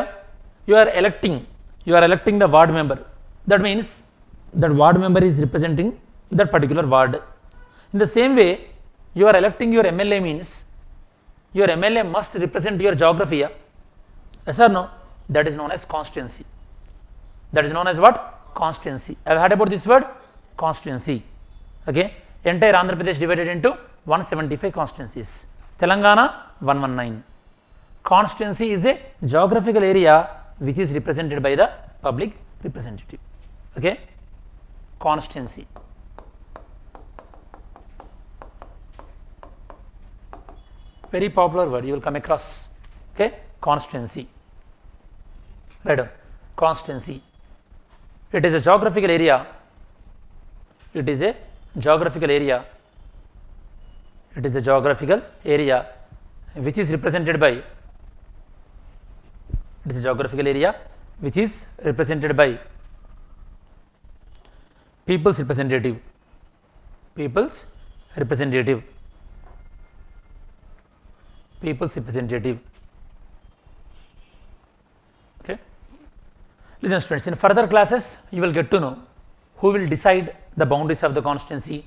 you are electing the ward member. That means that ward member is representing that particular ward. In the same way, you are electing your MLA means your MLA must represent your geography. Yes or no? That is known as constituency. That is known as what? Constituency. I have heard about this word, constituency. Okay, entire Andhra Pradesh divided into 175 constituencies. Telangana 119. Constituency is a geographical area which is represented by the public representative. Okay, constituency. Very popular word you will come across. Okay, constituency. Right on. Constituency. It is a geographical area. It is a geographical area. It is a geographical area which is represented by. It is a geographical area which is represented by people's representative. People's representative. People's representative. Okay. Listen students, in further classes you will get to know who will decide the boundaries of the constituency,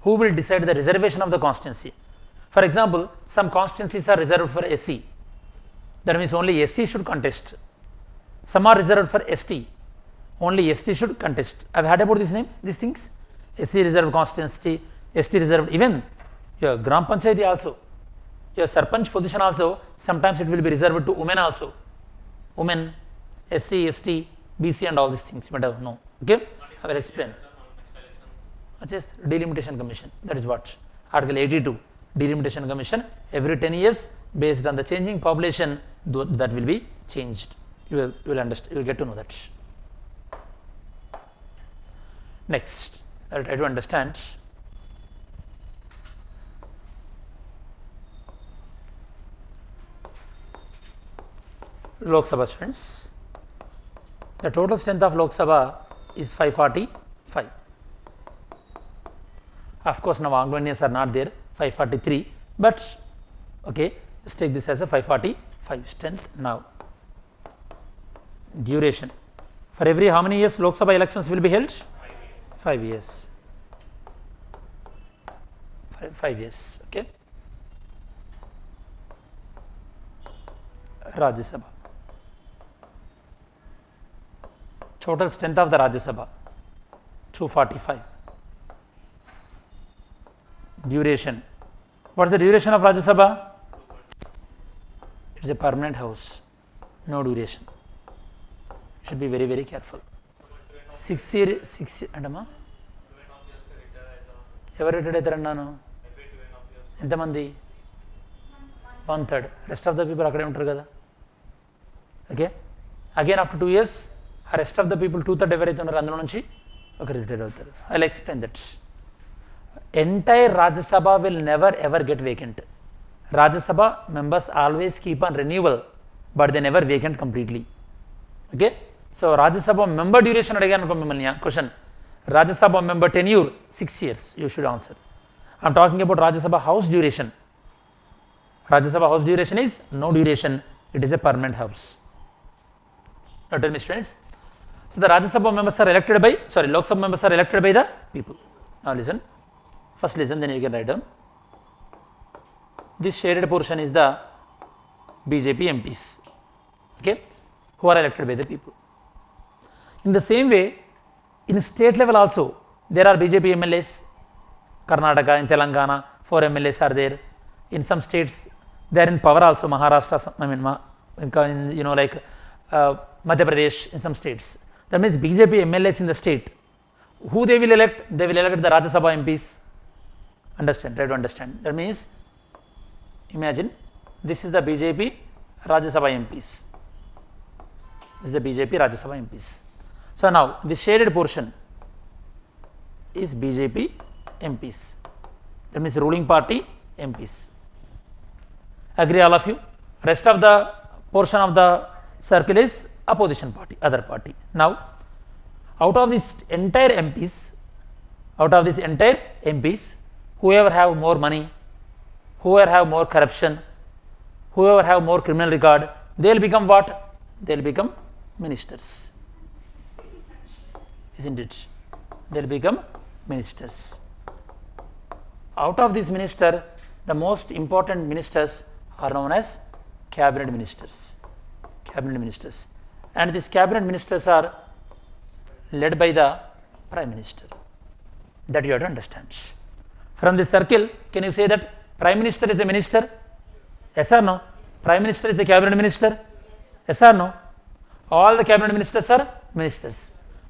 who will decide the reservation of the constituency. For example, some constituencies are reserved for SC. That means only SC should contest. Some are reserved for ST. Only ST should contest. I have heard about these names, these things. SC reserved constituency, ST reserved. Even your Gram Panchayati also, your Sarpanch position also, sometimes it will be reserved to women also. Women, SC, ST, BC and all these things. You might have know. Okay, I will explain. Just delimitation commission, that is what article 82 delimitation commission. Every 10 years based on the changing population that will be changed. You will understand, you will get to know that. Next, I will try to understand Lok Sabha students. The total strength of Lok Sabha is 545. Of course, now Anglo-Indians are not there, 543, but okay, just take this as a 545 strength. Now, duration. For every how many years Lok Sabha elections will be held? 5 years. 5 years. Okay. Rajya Sabha. Total strength of the Rajya Sabha 245. Duration. What is the duration of Rajya Sabha? It is a permanent house. No duration. You should be very, very careful. 6 years అంటమ్మా ఎవరు retired అవుతారన్నాను ఎంతమంది 1/3 rest of the people అక్కడే ఉంటారు కదా okay again after 2 years ఆ rest of the people 2/3 ఎవరైతే ఉన్నారో అందులో నుంచి ఒకరు రిటైర్ అవుతారు I will explain that entire Rajya Sabha will never ever get vacant Rajya Sabha members always keep on renewal but they never vacant completely okay so Rajya Sabha member duration అడిగాను అనుకో మిమ్మల్ని question Rajya Sabha member tenure 6 years you should answer I'm talking about Rajya Sabha house duration Rajya Sabha house duration is no duration it is a permanent house tell me students. So the Rajya Sabha members are elected by, Lok Sabha members are elected by the people. Now listen, first listen, then you can write down. This shaded portion is the BJP MPs, okay, who are elected by the people. In the same way, in state level also, there are BJP MLAs, Karnataka, in Telangana, 4 MLAs are there. In some states, they are in power also, Maharashtra, like Madhya Pradesh, in some states. That means BJP MLAs in the state. Who they will elect? They will elect the Rajya Sabha MPs. Understand? Try to understand. That means, imagine this is the BJP Rajya Sabha MPs. This is the BJP Rajya Sabha MPs. So now, the shaded portion is BJP MPs. That means ruling party MPs. Agree all of you? Rest of the portion of the circle is opposition party, other party. Now, out of this entire MPs, whoever have more money, whoever have more corruption, whoever have more criminal record, they will become what? They will become ministers. Isn't it? They will become ministers. Out of this minister, the most important ministers are known as cabinet ministers. Cabinet ministers. And these cabinet ministers are led by the prime minister. That you have to understand. From this circle, can you say that prime minister is a minister? Yes or no? Prime minister is a cabinet minister? Yes or no? All the cabinet ministers are ministers.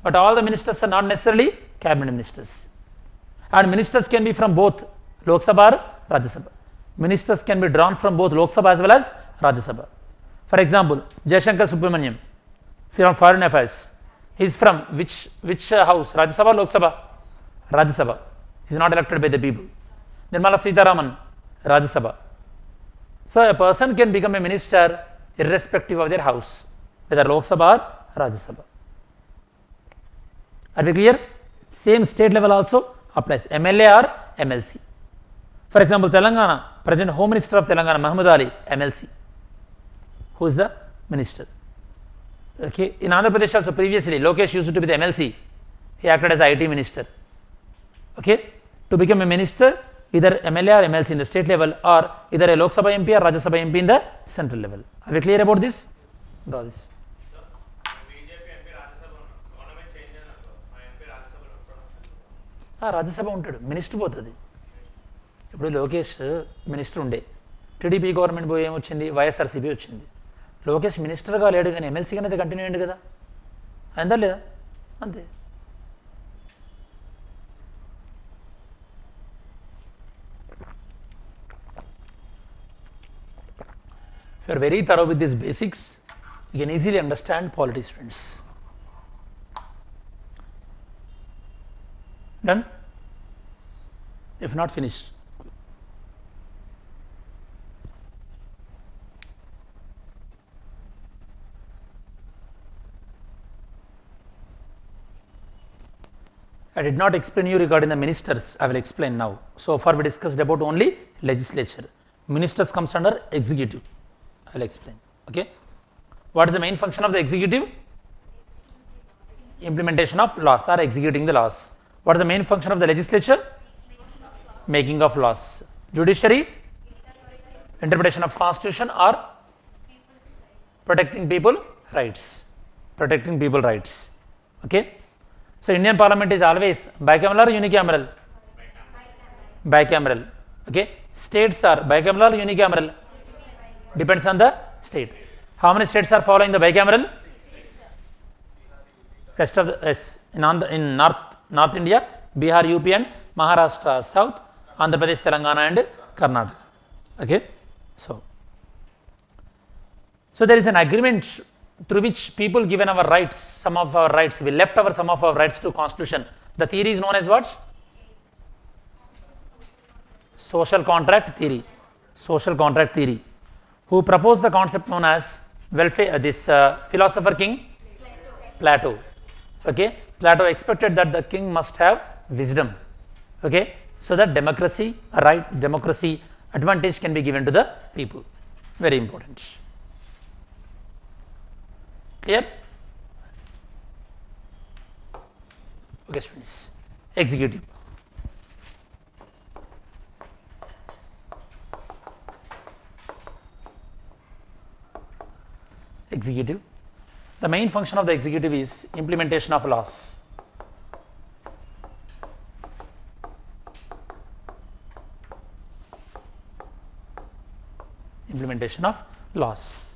But all the ministers are not necessarily cabinet ministers. And ministers can be from both Lok Sabha or Rajya Sabha. Ministers can be drawn from both Lok Sabha as well as Rajya Sabha. For example, Jaishankar Subramaniam from Foreign Affairs. He is from which house? Rajya Sabha or Lok Sabha? Rajya Sabha. He is not elected by the people. Nirmala Sitharaman, Rajya Sabha. So a person can become a minister irrespective of their house, whether Lok Sabha or Rajya Sabha. Are we clear? Same state level also applies. MLA or MLC. For example, Telangana, present Home Minister of Telangana, Mahmood Ali, MLC. Who is the minister? Okay. In Andhra Pradesh also previously, Lokesh used to be the MLC. He acted as IT minister. Okay. To become a minister, either MLA or MLC in the state level, or either a Lok Sabha MP or Rajya Sabha MP in the central level. Are we clear about this? Draw this. Rajya Sabha ఉంటాడు minister పోతుంది ఇప్పుడు Lokesh minister ఉండే TDP government పోయి ఏమొచ్చింది వైఎస్ఆర్సీపీ వచ్చింది లోకేష్ మినిస్టర్గా లేడు కానీ ఎమ్మెల్సీగానే అయితే కంటిన్యూ అయ్యింది కదా అంతా లేదా అంతే if you are very thorough with these basics you can easily understand polity students. Done? If not, finished. I did not explain you regarding the ministers. I will explain now. So far we discussed about only legislature. Ministers comes under executive. I will explain. Okay. What is the main function of the executive? Implementation of laws or executing the laws. What is the main function of the legislature? Making of laws. Judiciary? Interpretation of constitution or protecting people rights. Protecting people rights. Okay. So Indian Parliament is always bicameral or unicameral? Bicameral. Okay. States are bicameral or unicameral? Depends on the state. How many states are following the bicameral? Rest of the yes. In North India, Bihar, UP and Maharashtra South, Andhra Pradesh, Telangana and Karnataka. Okay. So there is an agreement through which people given our rights, some of our rights, we left some of our rights to constitution. The theory is known as what? Social contract theory. Social contract theory. Who proposed the concept known as welfare? This philosopher king? Plato. Okay. Plato expected that the king must have wisdom. Okay. So that democracy advantage can be given to the people. Very important. Clear? Okay, students. Executive. Executive. The main function of the executive is implementation of laws. Implementation of laws.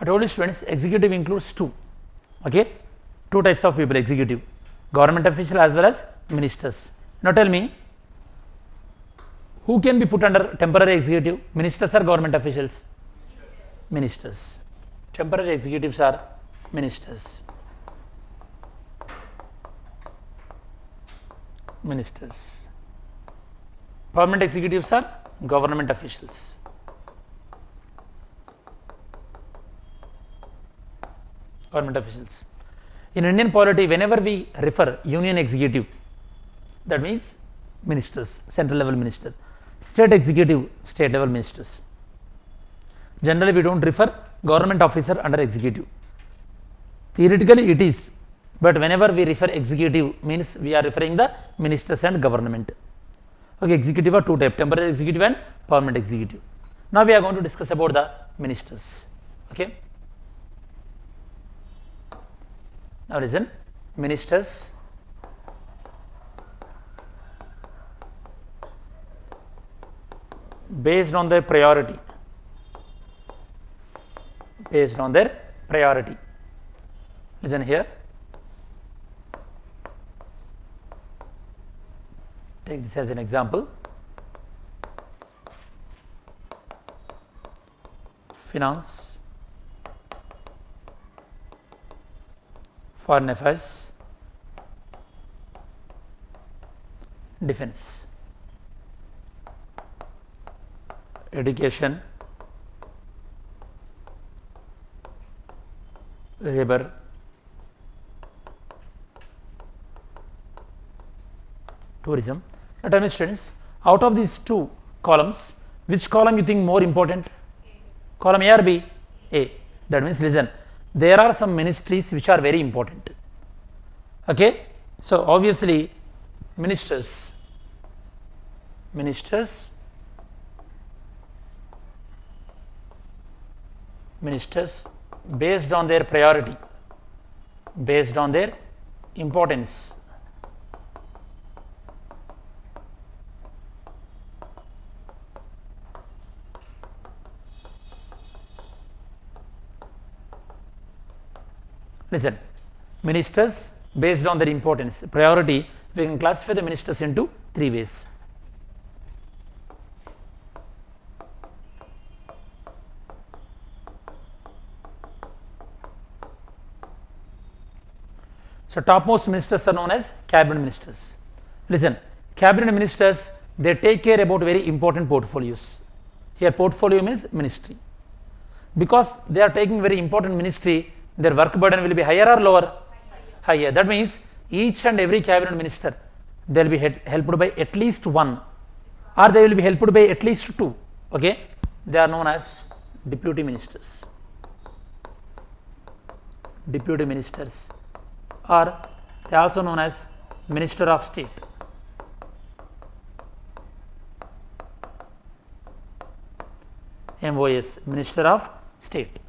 I told you students, executive includes two. Okay, two types of people, executive, government official as well as ministers. Now tell me, who can be put under temporary executive? Ministers or government officials? Ministers. Temporary executives are ministers. Ministers. Permanent executives are government officials. Government officials. In Indian polity, whenever we refer union executive, that means ministers, central level minister. State executive, state level ministers. Generally, we don't refer government officer under executive. Theoretically, it is, but whenever we refer executive, means we are referring the ministers and government. Okay, executive are two types, temporary executive and permanent executive. Now we are going to discuss about the ministers. Okay. Now listen, ministers based on their priority. Based on their priority. Listen here. Take this as an example. Finance, foreign affairs, defense, education, labor, tourism. Now tell me students, out of these two columns, which column you think more important? Column A or B? A. That means listen, there are some ministries which are very important. Okay. So obviously ministers based on their priority, based on their importance, listen, ministers based on their importance, priority, we can classify the ministers into three ways. So topmost ministers are known as cabinet ministers. Listen, cabinet ministers, they take care about very important portfolios. Here portfolio means ministry. Because they are taking very important ministry, their work burden will be higher or lower? Higher. That means each and every cabinet minister, they will be helped by at least one, or they will be helped by at least two. Okay, they are known as deputy ministers. Deputy ministers, or they are also known as minister of state. MOS, minister of state.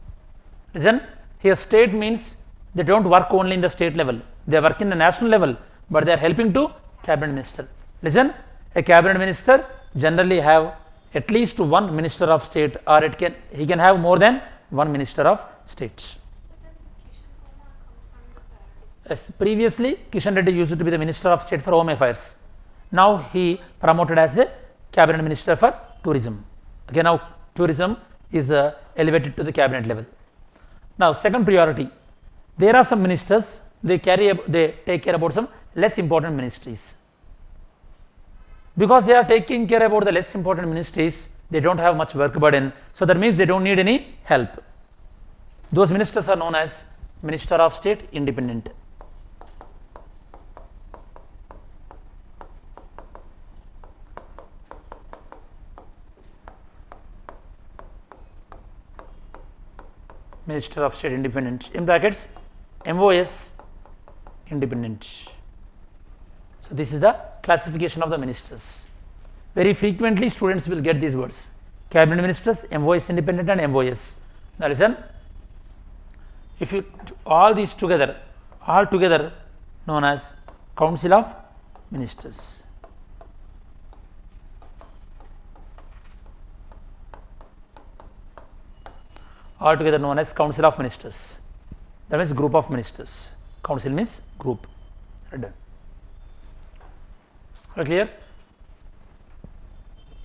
Listen, here state means they don't work only in the state level, they work in the national level, but they are helping to cabinet minister. Listen, a cabinet minister generally have at least one minister of state, or he can have more than one minister of states. Yes, previously Kishan Reddy used to be the minister of state for home affairs. Now he promoted as a cabinet minister for tourism. Okay, now tourism is elevated to the cabinet level. Now second priority, there are some ministers, they take care about some less important ministries. Because they are taking care about the less important ministries, they don't have much work burden, so that means they don't need any help. Those ministers are known as minister of state independent. Minister of state independent, in brackets MOS independent. So this is the classification of the ministers. Very frequently students will get these words: cabinet ministers, MOS independent and MOS. Now listen, if you all these together, all together known as council of ministers. All together known as council of ministers. That means group of ministers. Council means group. Done. Clear?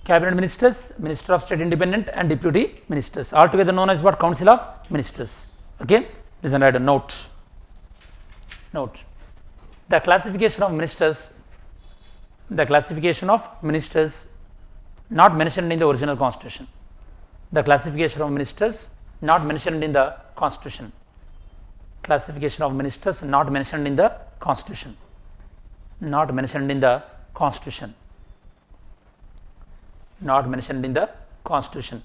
Cabinet ministers, minister of state independent and deputy ministers. All together known as what? Council of ministers. Okay? Listen, write a note. Note. The classification of ministers, not mentioned in the original constitution. The classification of ministers not mentioned in the constitution. Classification of ministers not mentioned in the constitution. Not mentioned in the constitution. Not mentioned in the constitution.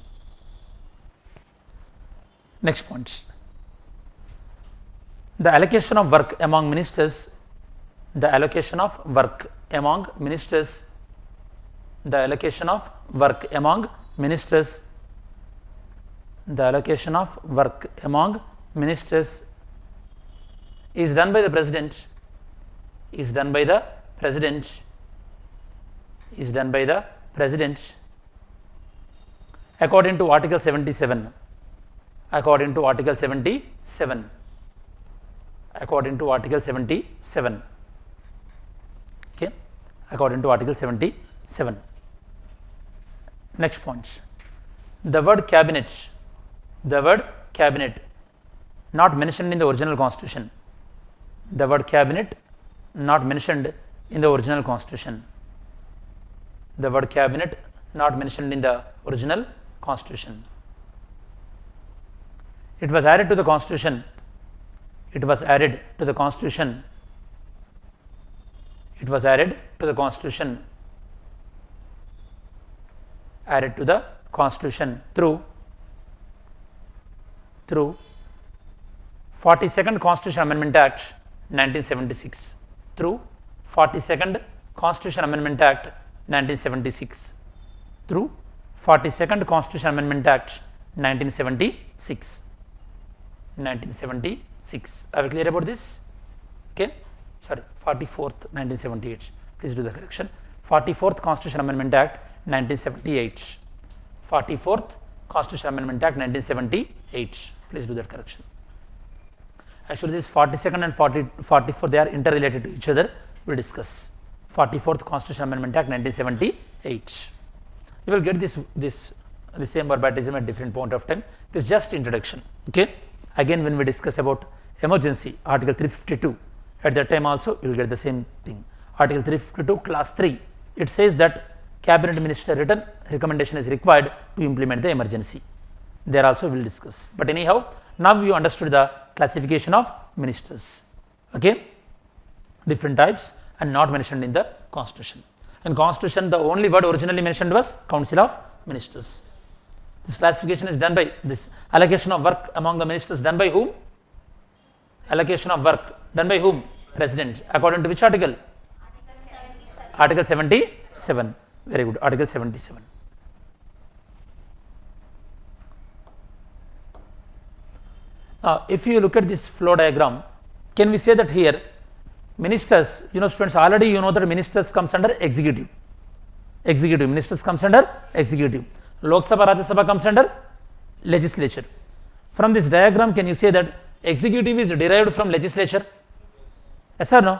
Next point. The allocation of work among ministers, the allocation of work among ministers, the allocation of work among ministers, the allocation of work among ministers is done by the president, is done by the president, is done by the president according to article 77, according to article 77, according to article 77, okay, according to article 77. Next point, the word cabinet not mentioned in the original constitution. The word cabinet not mentioned in the original constitution. The word cabinet not mentioned in the original constitution. It was added to the constitution. It was added to the constitution. It was added to the constitution. Added to the constitution through 42nd Constitution Amendment Act 1976, through 42nd Constitution Amendment Act 1976, through 42nd Constitution Amendment Act 1976. 1976. Are we clear about this? Okay. Sorry, 44th 1978. Please do the correction. 44th Constitution Amendment Act 1978. 44th Constitution Amendment Act 1978. Please do that correction. Actually, this 42nd and 44, they are interrelated to each other. We will discuss 44th Constitution Amendment Act 1978. You will get this same verbatim at different point of time. This is just introduction. Okay. Again, when we discuss about emergency, Article 352 At that time also you will get the same thing. Article 352 class 3, it says that cabinet minister written recommendation is required to implement the emergency. There also we will discuss. But anyhow, now you understood the classification of ministers. Okay, different types and not mentioned in the constitution. In constitution, the only word originally mentioned was council of ministers. This classification is done by this allocation of work among the ministers done by whom? Allocation of work done by whom? President. According to which article? Article 77. Very good. Article 77. Now, if you look at this flow diagram, can we say that here ministers, students, already you know that ministers comes under executive. Ministers comes under executive. Lok Sabha, Rajya Sabha comes under legislature. From this diagram, can you say that executive is derived from legislature? Yes or no?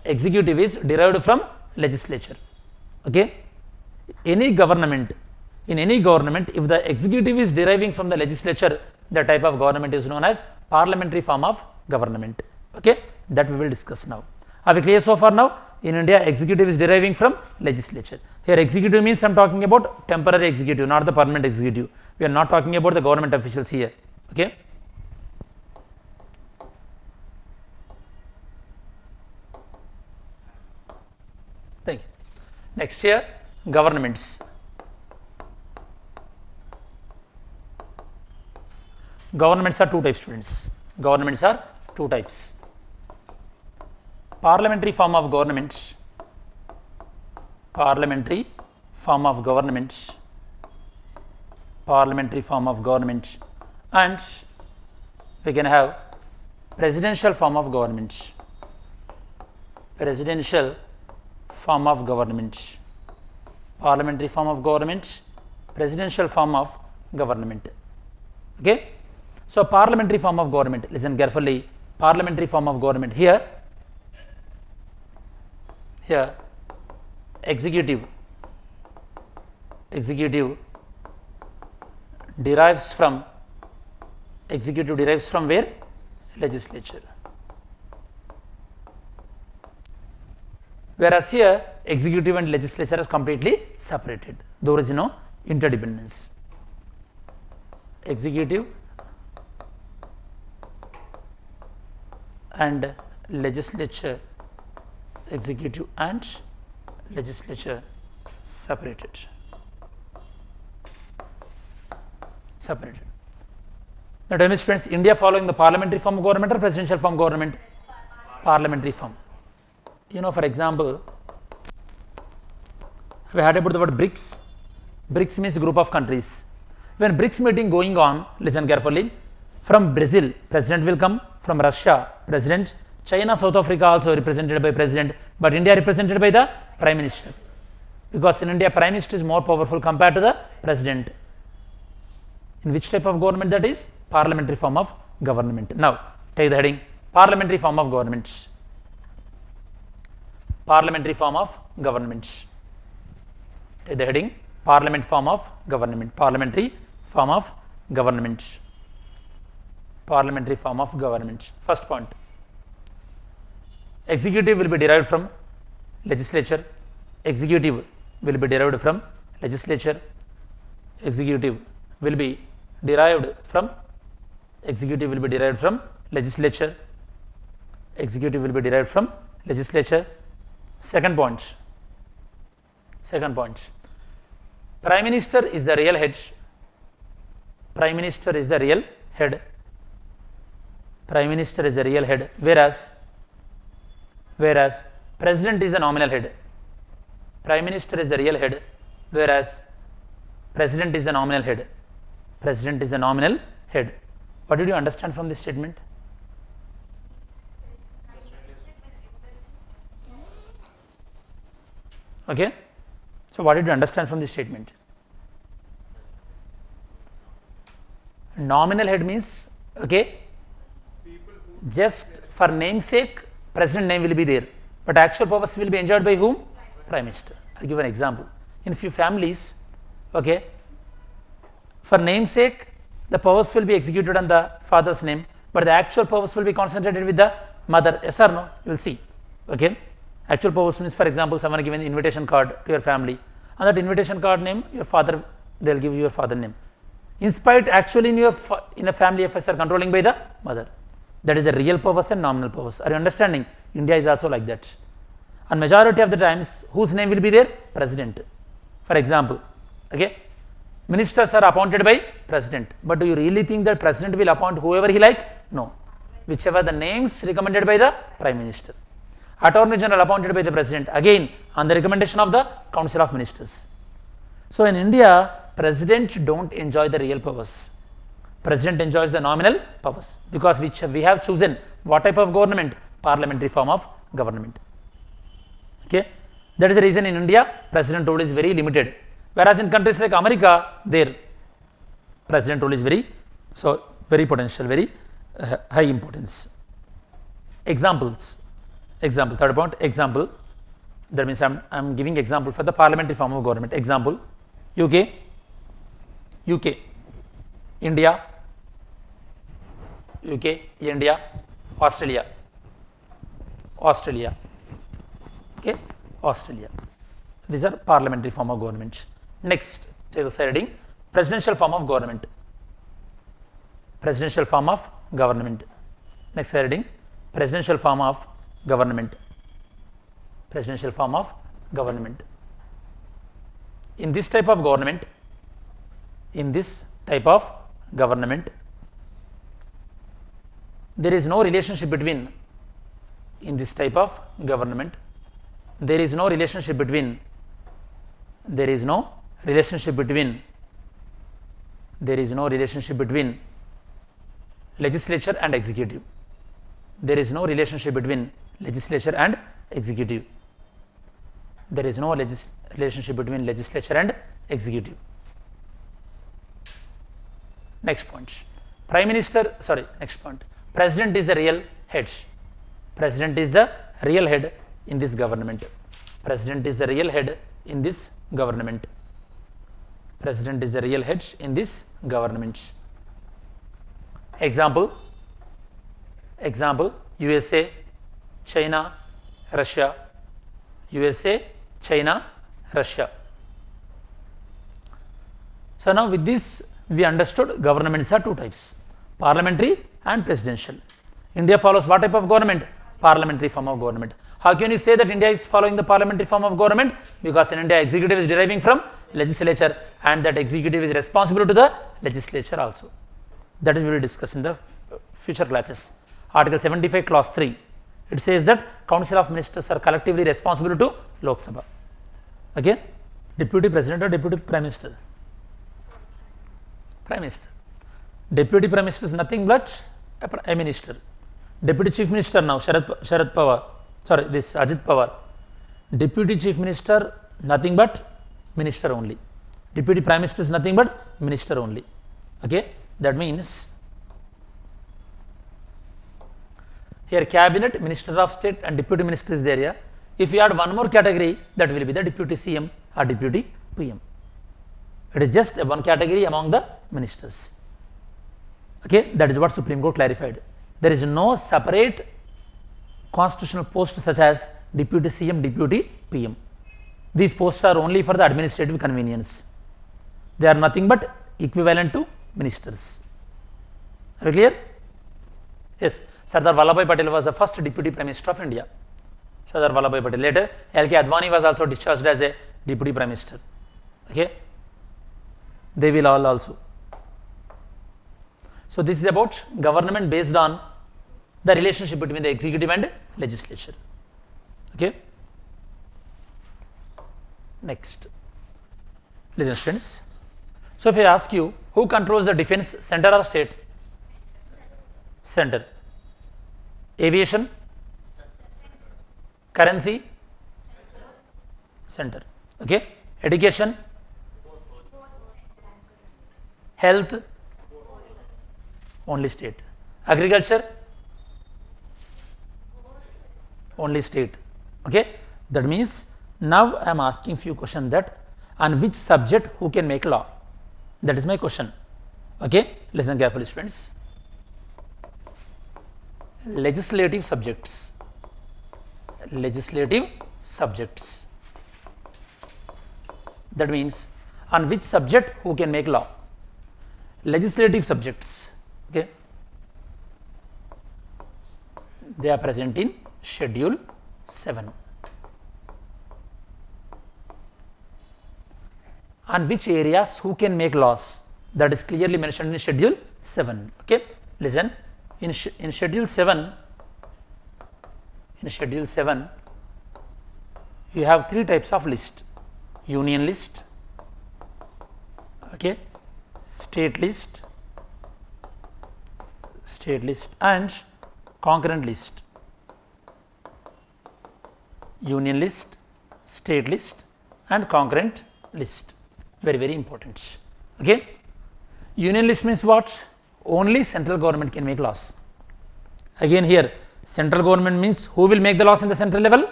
Executive is derived from legislature. Okay. In any government, if the executive is deriving from the legislature, the type of government is known as parliamentary form of government. Okay, that we will discuss now. Are we clear so far now? In India, executive is deriving from legislature. Here, executive means I am talking about temporary executive, not the permanent executive. We are not talking about the government officials here. Okay. Thank you. Next here, governments. Governments are two types, students. Governments are two types. Parliamentary form of government. Parliamentary form of government. Parliamentary form of government. And we can have presidential form of government. Presidential form of government. Parliamentary form of government. Presidential form of government. Okay. So, parliamentary form of government, listen carefully, parliamentary form of government here executive derives from where? Legislature. Whereas here executive and legislature are completely separated. There is no interdependence. Executive and legislature, executive and legislature separated. Now, tell me, students, India following the parliamentary form of government or presidential form of government? Parliamentary form. For example, we had about the word BRICS. BRICS means group of countries. When BRICS meeting going on, listen carefully, from Brazil, president will come, from Russia, president, China, South Africa also represented by president, but India represented by the prime minister. Because in India, prime minister is more powerful compared to the president. In which type of government that is? Parliamentary form of government. Now, take the heading, parliamentary form of government. Parliamentary form of government. Take the heading, parliament form of government. Parliamentary form of government. Parliamentary form of government. First point, executive will be derived from legislature. Executive will be derived from legislature. Executive will be derived from legislature. Executive will be derived from legislature. Second point, prime minister is the real head. Prime minister is the real head. Prime minister is the real head, whereas president is a nominal head. Prime minister is the real head, whereas president is a nominal head. President is a nominal head. What did you understand from this statement? Okay. So, what did you understand from this statement? Nominal head means, okay, just for namesake, president name will be there, but actual powers will be enjoyed by whom? Prime minister. I will give an example. In few families, okay, for namesake, the powers will be executed on the father's name, but the actual powers will be concentrated with the mother, yes or no? You will see. Okay. Actual purpose means, for example, someone given invitation card to your family, and that invitation card name, your father, they will give you your father name. In spite, actually in a family affairs are controlling by the mother. That is a real purpose and nominal purpose. Are you understanding? India is also like that. And majority of the times, whose name will be there? President. For example, okay, ministers are appointed by president. But do you really think that president will appoint whoever he like? No. Whichever the names recommended by the prime minister. Attorney General appointed by the president, again on the recommendation of the Council of Ministers. So in India, president don't enjoy the real purpose. President enjoys the nominal purpose, because which we have chosen what type of government? Parliamentary form of government. Okay, that is the reason in India president role is very limited, whereas in countries like America, their president role is very potential, very high importance. Examples. Example, third point, example. That means I am giving example for the parliamentary form of government. Example, UK, India, India, Australia, okay, Australia. These are parliamentary form of government. Next, table side heading, presidential form of government. Presidential form of government. Next side heading, presidential form of government. Presidential form of government. In this type of government, there is no relationship between, there is no relationship between legislature and executive. There is no relationship between legislature and executive. There is no relationship between legislature and executive. Next point. Next point. President is the real head. President is the real head in this government. President is the real head in this government. President is the real head in this government. Example, USA, China, Russia. USA, China, Russia. So now with this we understood governments are two types, parliamentary and presidential. India follows what type of government? Parliamentary form of government. How can you say that India is following the parliamentary form of government? Because in India, executive is deriving from legislature, and that executive is responsible to the legislature also. That is we will discuss in the future classes. Article 75, clause 3. It says that Council of Ministers are collectively responsible to Lok Sabha. Okay? Deputy President or Deputy Prime Minister? Prime Minister. Deputy Prime Minister is nothing but a minister. Deputy Chief Minister now, Ajit Pawar. Deputy Chief Minister, nothing but minister only. Deputy Prime Minister is nothing but minister only. Okay? That means here cabinet, minister of state and deputy minister is there. Yeah? If you add one more category, that will be the deputy CM or deputy PM. It is just one category among the ministers. Okay? That is what Supreme Court clarified. There is no separate constitutional post such as deputy CM, deputy PM. These posts are only for the administrative convenience. They are nothing but equivalent to ministers. Are you clear? Yes. Sardar Vallabhbhai Patel was the first deputy prime minister of India. Sardar Vallabhbhai Patel. Later, L.K. Advani was also discharged as a deputy prime minister. Okay? They will all also. So this is about government based on the relationship between the executive and legislature. Okay? Next. Listen, students. So if I ask you, who controls the defense, center or state? Center. Aviation? Currency? Center. Okay? Education? Health? Only state. Agriculture? Only state. Okay? That means now I am asking few questions that on which subject who can make law? That is my question. Okay? Listen carefully, students. legislative subjects. Legislative subjects. That means on which subject who can make law. Legislative subjects, okay, they are present in Schedule 7. On which areas who can make laws, that is clearly mentioned in Schedule 7. Okay, listen, in Schedule 7, you have 3 types of list: union list, okay, state list and concurrent list. Union list, state list and concurrent list, very important. Okay, union list means what? Only central government can make laws. Again here, central government means who will make the laws in the central level?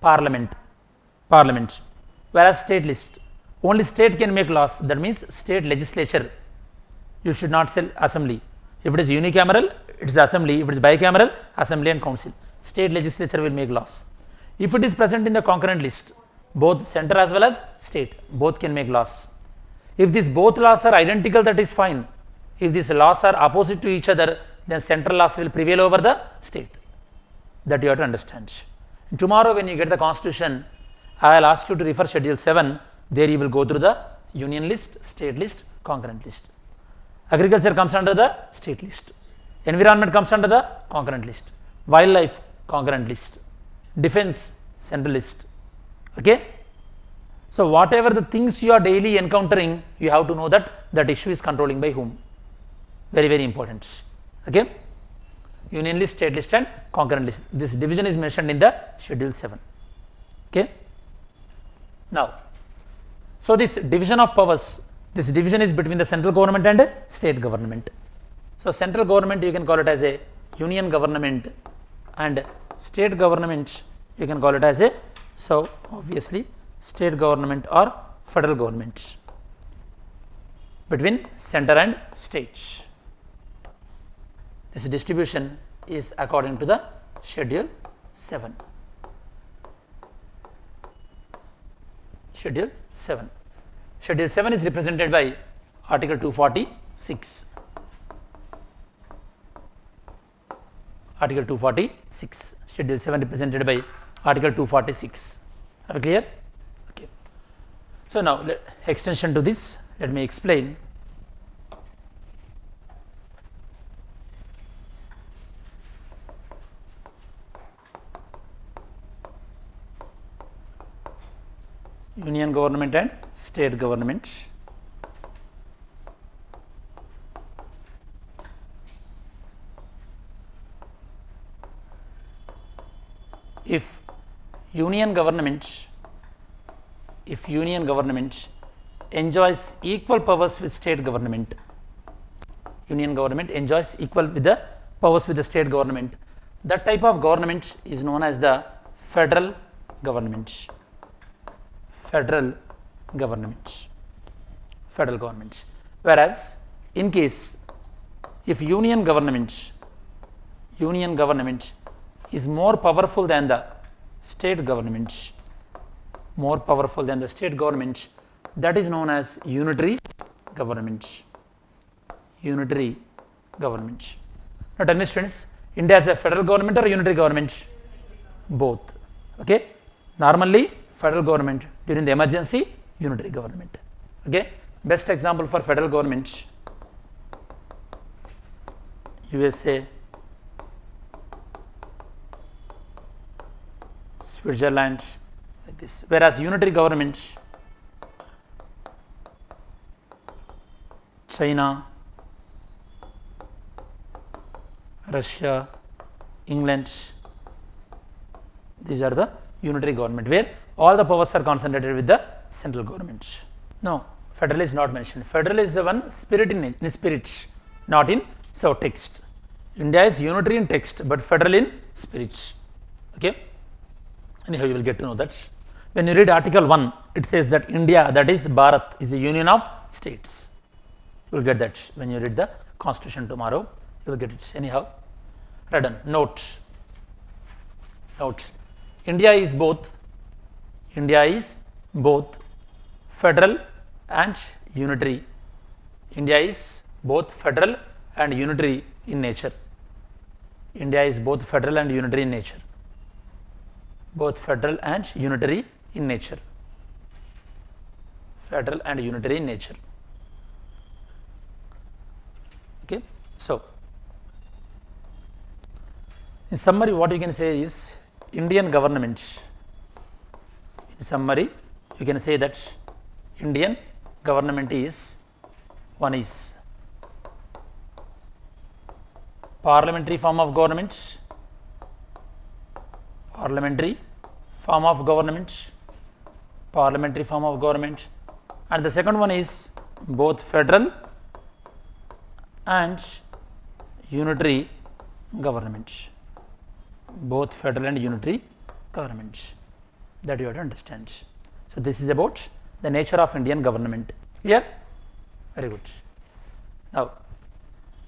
Parliament. Whereas state list, only state can make laws, that means state legislature. You should not say assembly. If it is unicameral, it is assembly. If it is bicameral, assembly and council. State legislature will make laws. If it is present in the concurrent list, both center as well as state, both can make laws. If these both laws are identical, that is fine. If these laws are opposite to each other, then central laws will prevail over the state. That you have to understand. Tomorrow when you get the constitution, I will ask you to refer Schedule 7. There you will go through the union list, state list, concurrent list. Agriculture comes under the state list. Environment comes under the concurrent list. Wildlife, concurrent list. Defense, central list. Okay. So whatever the things you are daily encountering, you have to know that issue is controlling by whom. Very important. Okay. Union list, state list and concurrent list. This division is mentioned in the Schedule 7. Okay. Now, so this division of powers, this division is between the central government and state government. So central government you can call it as a union government and state government you can call it as a, so obviously state government or federal government, between center and state. This distribution is according to the Schedule 7. Schedule 7. Schedule 7 is represented by Article 246. Article 246. Schedule 7 represented by Article 246. Are we clear? Okay. So now extension to this, let me explain. Union government and state government. If union government enjoys equal powers with state government, union government enjoys equal with the powers with the state government, that type of government is known as the federal government. Federal government. Whereas in case if union government is more powerful than the state government, that is known as unitary government. Now tell me students, India is a federal government or a unitary government? Both. Okay. Normally federal government, during the emergency unitary government. Okay. Best example for federal government, USA, Switzerland, like this. Whereas unitary government, China, Russia, England, these are the unitary government where all the powers are concentrated with the central government. No, federal is not mentioned. Federal is the one spirit in spirit, not in text. India is unitary in text but federal in spirit. Okay. Anyhow, you will get to know that. When you read Article 1, it says that India, that is Bharat, is a union of states. You will get that when you read the constitution tomorrow. You will get it. Anyhow, Write down. Note. India is both federal and unitary. India is both federal and unitary in nature. India is both federal and unitary in nature. Both federal and unitary in nature. Federal and unitary in nature. Okay. So, in summary, what you can say is Indian government. In summary, you can say that Indian government is, one is parliamentary form of government, and the second one is both federal and unitary government. Both federal and unitary government, that you have to understand. So, this is about the nature of Indian government. Here, very good. Now,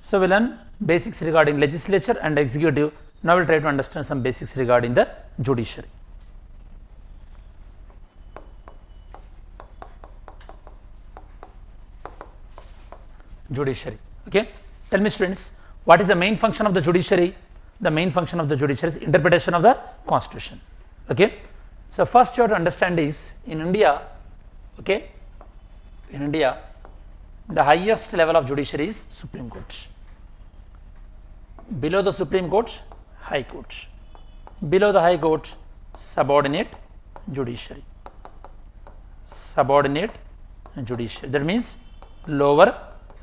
so we learn basics regarding legislature and executive. Now, we will try to understand some basics regarding the judiciary. Judiciary. Okay. Tell me, students, what is the main function of the judiciary? The main function of the judiciary is interpretation of the constitution. Okay. So, first you have to understand is in India, okay, in India, the highest level of judiciary is Supreme Court. Below the Supreme Court, High Court. Below the High Court, subordinate judiciary. Subordinate judiciary. That means lower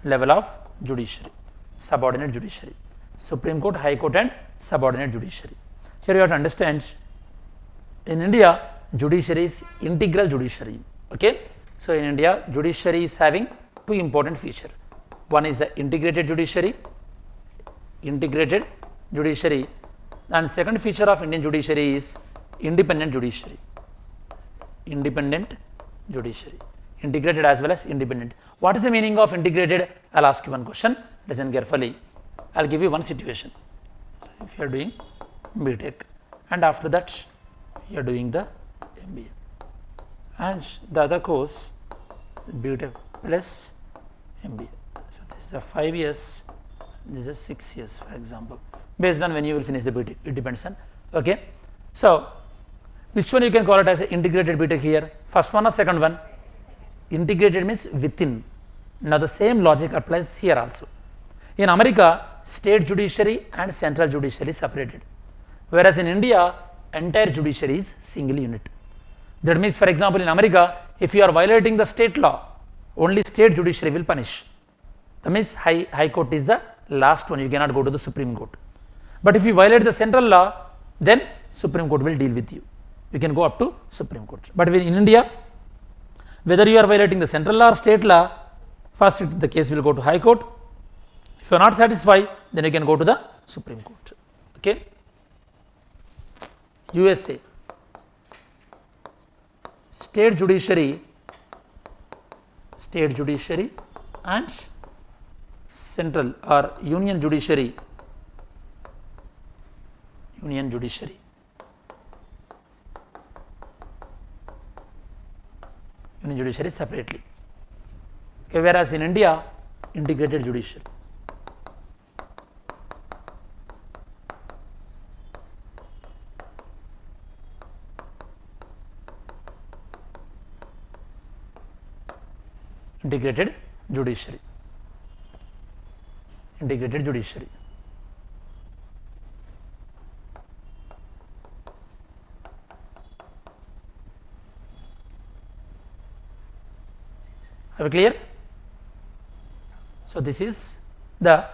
level of judiciary. Subordinate judiciary. Supreme Court, High Court and subordinate judiciary. Here you have to understand, in India, judiciary is integral judiciary. Okay. So, in India, judiciary is having two important features. One is the integrated judiciary, and second feature of Indian judiciary is independent judiciary. Integrated as well as independent. What is the meaning of integrated? I will ask you one question. Listen carefully. I will give you one situation. So, if you are doing BTech and after that you are doing the MBA and the other course BTech plus MBA. So, this is a 5 years, this is a 6 years, for example, based on when you will finish the BTech, it depends on. Okay. So, which one you can call it as an integrated BTech here? First one or second one? Integrated means within. Now, the same logic applies here also. In America, state judiciary and central judiciary is separated, whereas in India, entire judiciary is single unit. That means, for example, in America, if you are violating the state law, only state judiciary will punish. That means high court is the last one, you cannot go to the Supreme Court. But if you violate the central law, then Supreme Court will deal with you. You can go up to Supreme Court. But in India, whether you are violating the central law or state law, first the case will go to High Court. If you are not satisfied, then you can go to the Supreme Court. Okay. USA, state judiciary and central or union judiciary. Union judiciary separately. Okay, whereas in India, integrated judiciary. Integrated judiciary. Are we clear? So, this is the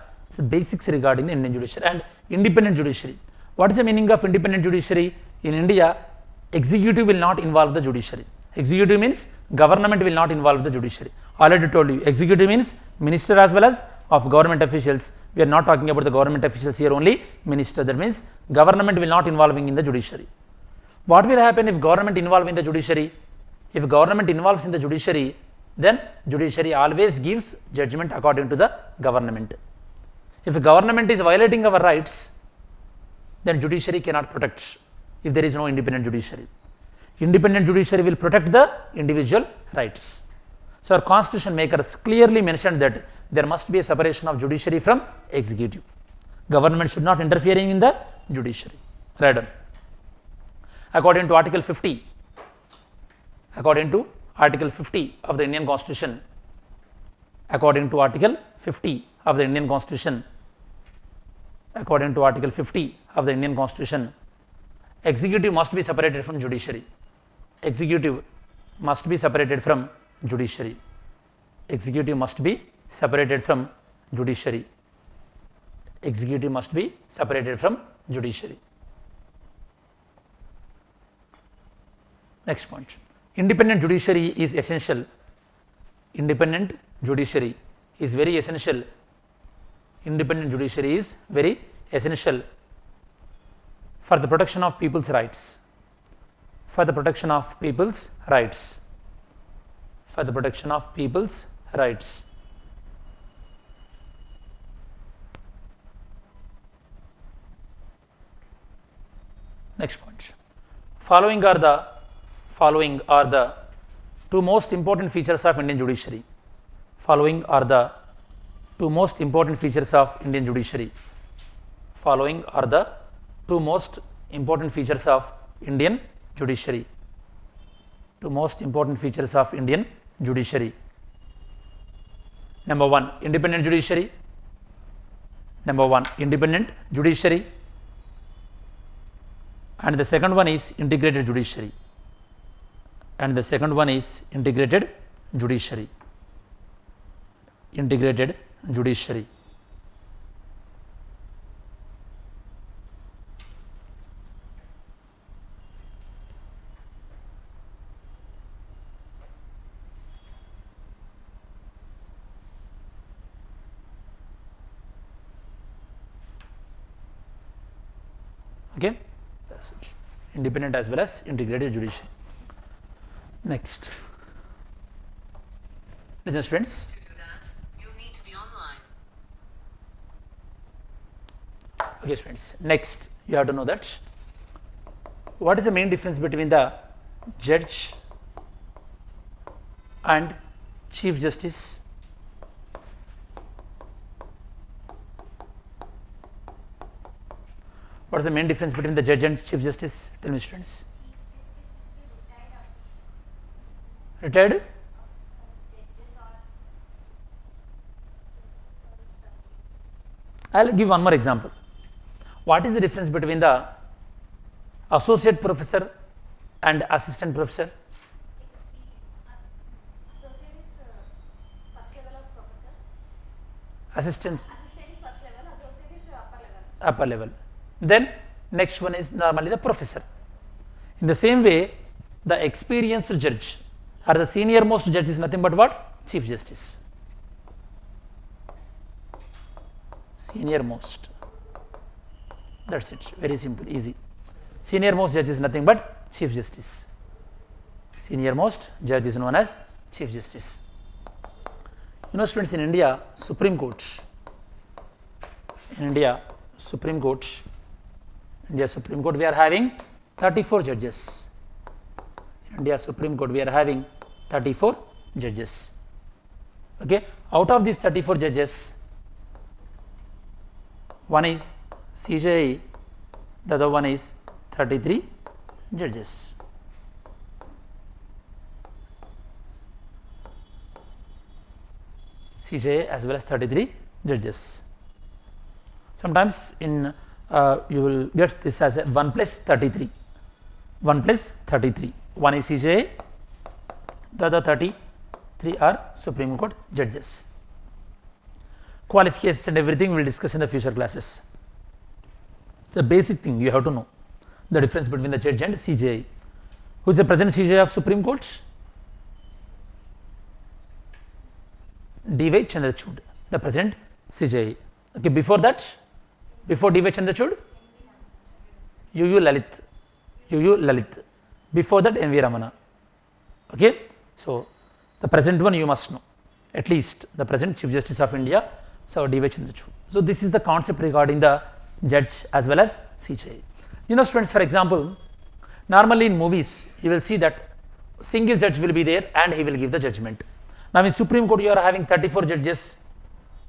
basics regarding the Indian judiciary and independent judiciary. What is the meaning of independent judiciary? In India, executive will not involve the judiciary. Executive means government will not involve the judiciary. Already told you, executive means minister as well as of government officials. We are not talking about the government officials here, only minister. That means government will not involving in the judiciary. What will happen if government involve in the judiciary? If government involves in the judiciary, then judiciary always gives judgment according to the government. If government is violating our rights, then judiciary cannot protect if there is no independent judiciary. Independent judiciary will protect the individual rights. So, our constitution makers clearly mentioned that there must be a separation of judiciary from executive. Government should not interfering in the judiciary. Right on. According to Article 50, according to Article 50 of the Indian Constitution, according to Article 50 of the Indian Constitution, according to Article 50 of the Indian Constitution, executive must be separated from judiciary. Executive must be separated from judiciary. Executive must be separated from judiciary. Executive must be separated from judiciary. Next point. Independent judiciary is essential. Independent judiciary is very essential. Independent judiciary is very essential for the protection of people's rights. For the protection of people's rights. For the protection of people's rights. Next point. Following are the two most important features of Indian judiciary. Following are the two most important features of Indian judiciary. Following are the two most important features of Indian judiciary. Two most important features of Indian judiciary. Number 1, independent judiciary. Number 1, independent judiciary. And the second one is integrated judiciary. And the second one is integrated judiciary. Integrated judiciary. Okay, that's it. Independent as well as integrated judiciary. Next. Listen, students. To do that, you'll need to be online. Okay, students. Next, you have to know that what is the main difference between the judge and chief justice? What is the main difference between the judge and chief justice? Tell me, students. Retired? I will give one more example. What is the difference between the associate professor and assistant professor? Associate is first level of professor. Assistants, Assistant is first level. Associate is upper level. upper level. Then next one is normally the professor. In the same way, the experienced judge or the senior most judge is nothing but what? Chief justice. Senior most. That's it. Very simple, easy. Senior most judge is nothing but chief justice. Senior most judge is known as chief justice. You know, students, in India, Supreme Court. In India, Supreme Court. India Supreme Court, we are having 34 judges. In India Supreme Court, we are having 34 judges. Okay, out of these 34 judges, one is CJI, the other one is 33 judges. CJI as well as 33 judges. Sometimes in you will get this as a 1 plus 33. 1 plus 33. One is CJI, the other 33 are Supreme Court judges. Qualifications and everything we will discuss in the future classes. The basic thing you have to know, the difference between the judge and CJI. Who is the present CJI of Supreme Court? D.Y. Chandrachud, the present CJI. Okay, before that, before D.Y. Chandrachud, U.U. Lalit. Before that, N.V. Ramana. Okay, so the present one you must know, at least the present Chief Justice of India, so D.Y. Chandrachud. So this is the concept regarding the judge as well as CJI. You know students, for example, normally in movies you will see that single judge will be there and he will give the judgment. Now in Supreme Court you are having 34 judges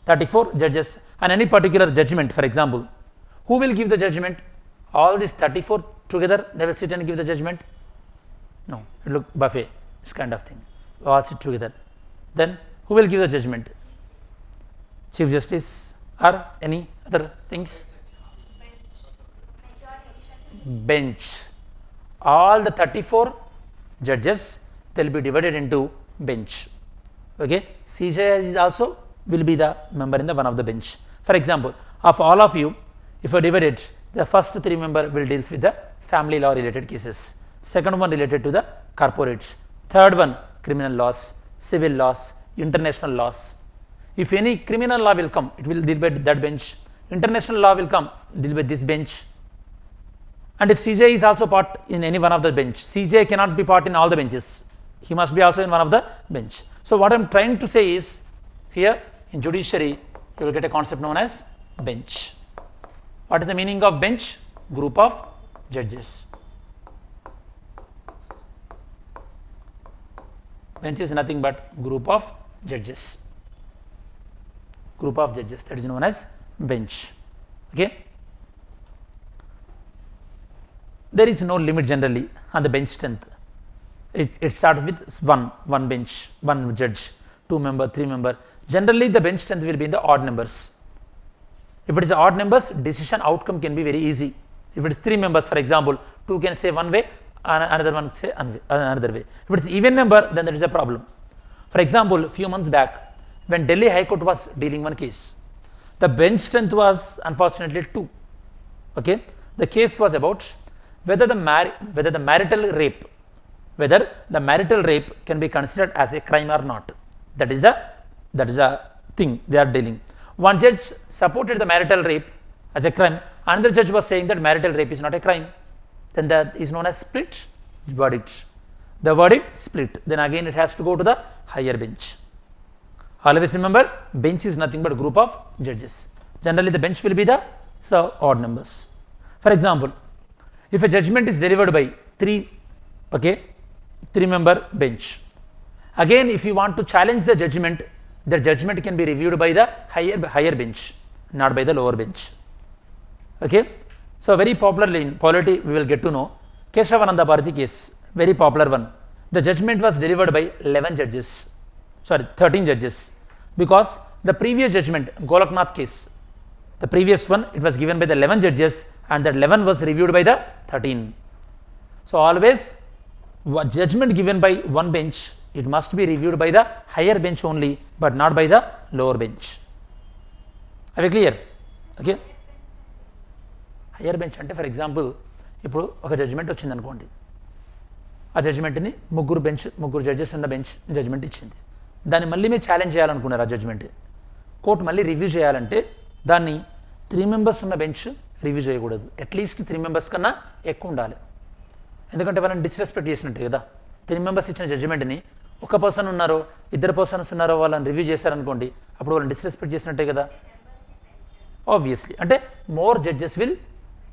and any particular judgment, for example, who will give the judgment? All these 34 together they will sit and give the judgment? No, it look buffet, this kind of thing. All sit together. Then who will give the judgment? Chief Justice or any other things? Bench. All the 34 judges, they will be divided into bench. Okay, CJI is also will be the member in the one of the bench. For example, of all of you, if I divide it, the first 3 member will deals with the family law related cases, second one related to the corporates, third one criminal laws, civil laws, international laws. If any criminal law will come, it will deal with that bench. International law will come, deal with this bench. And if CJI is also part in any one of the bench, CJI cannot be part in all the benches. He must be also in one of the bench. So what I am trying to say is, here in judiciary, you will get a concept known as bench. What is the meaning of bench? Group of judges. Bench is nothing but group of judges. Group of judges, that is known as bench. Okay. There is no limit generally on the bench strength. It starts with one bench, one judge, 2 member, 3 member. Generally the bench strength will be in the odd numbers. If it is odd numbers, decision outcome can be very easy. If it is 3 members, for example, 2 can say one way, another one say another way. If it is even number, then there is a problem. For example, few months back, when Delhi High Court was dealing one case, the bench strength was unfortunately 2. Okay, the case was about whether the marital rape can be considered as a crime or not. That is a thing they are dealing. One judge supported the marital rape as a crime. Another judge was saying that marital rape is not a crime. Then that is known as split verdict. The verdict split. Then again it has to go to the higher bench. Always remember, bench is nothing but a group of judges. Generally the bench will be the odd numbers. For example, if a judgment is delivered by 3 member bench, again if you want to challenge the judgment can be reviewed by the higher bench, not by the lower bench. Okay, so very popularly in polity we will get to know Keshavananda Bharati case, very popular one. The judgment was delivered by 13 judges, because the previous judgment, Golaknath case, the previous one, it was given by the 11 judges and that 11 was reviewed by the 13. So always judgment given by one bench, it must be reviewed by the higher bench only, but not by the lower bench. Are we clear? Okay. Higher bench ante, for example, ఇప్పుడు ఒక judgement వచ్చింది అనుకోండి, ఆ జడ్జిమెంట్ని ముగ్గురు judges ఉన్న bench judgement ఇచ్చింది. దాన్ని మళ్ళీ మీరు ఛాలెంజ్ చేయాలనుకున్నారు, ఆ జడ్జిమెంట్ కోర్టు మళ్ళీ రివ్యూ చేయాలంటే దాన్ని 3 మెంబర్స్ ఉన్న బెంచ్ రివ్యూ చేయకూడదు, అట్లీస్ట్ 3 మెంబర్స్ కన్నా ఎక్కువ ఉండాలి. ఎందుకంటే వాళ్ళని డిస్రెస్పెక్ట్ చేసినట్టు కదా. 3 మెంబర్స్ ఇచ్చిన జడ్జిమెంట్ని ఒక పర్సన్ ఉన్నారో 2 పర్సన్స్ ఉన్నారో వాళ్ళని రివ్యూ చేశారనుకోండి, అప్పుడు వాళ్ళని డిస్రెస్పెక్ట్ చేసినట్టే కదా. ఆబ్వియస్లీ, అంటే more judges will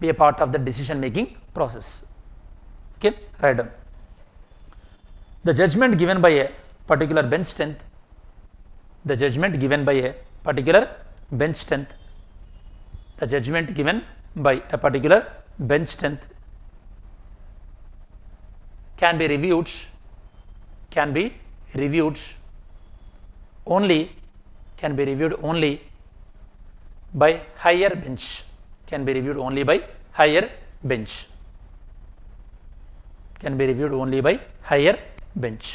be a part of the decision making process. Okay, write down. The judgment given by a particular bench strength, the judgment given by a particular bench strength, the judgment given by a particular bench strength can be reviewed only by higher bench. Can be reviewed only by higher bench. Can be reviewed only by higher bench.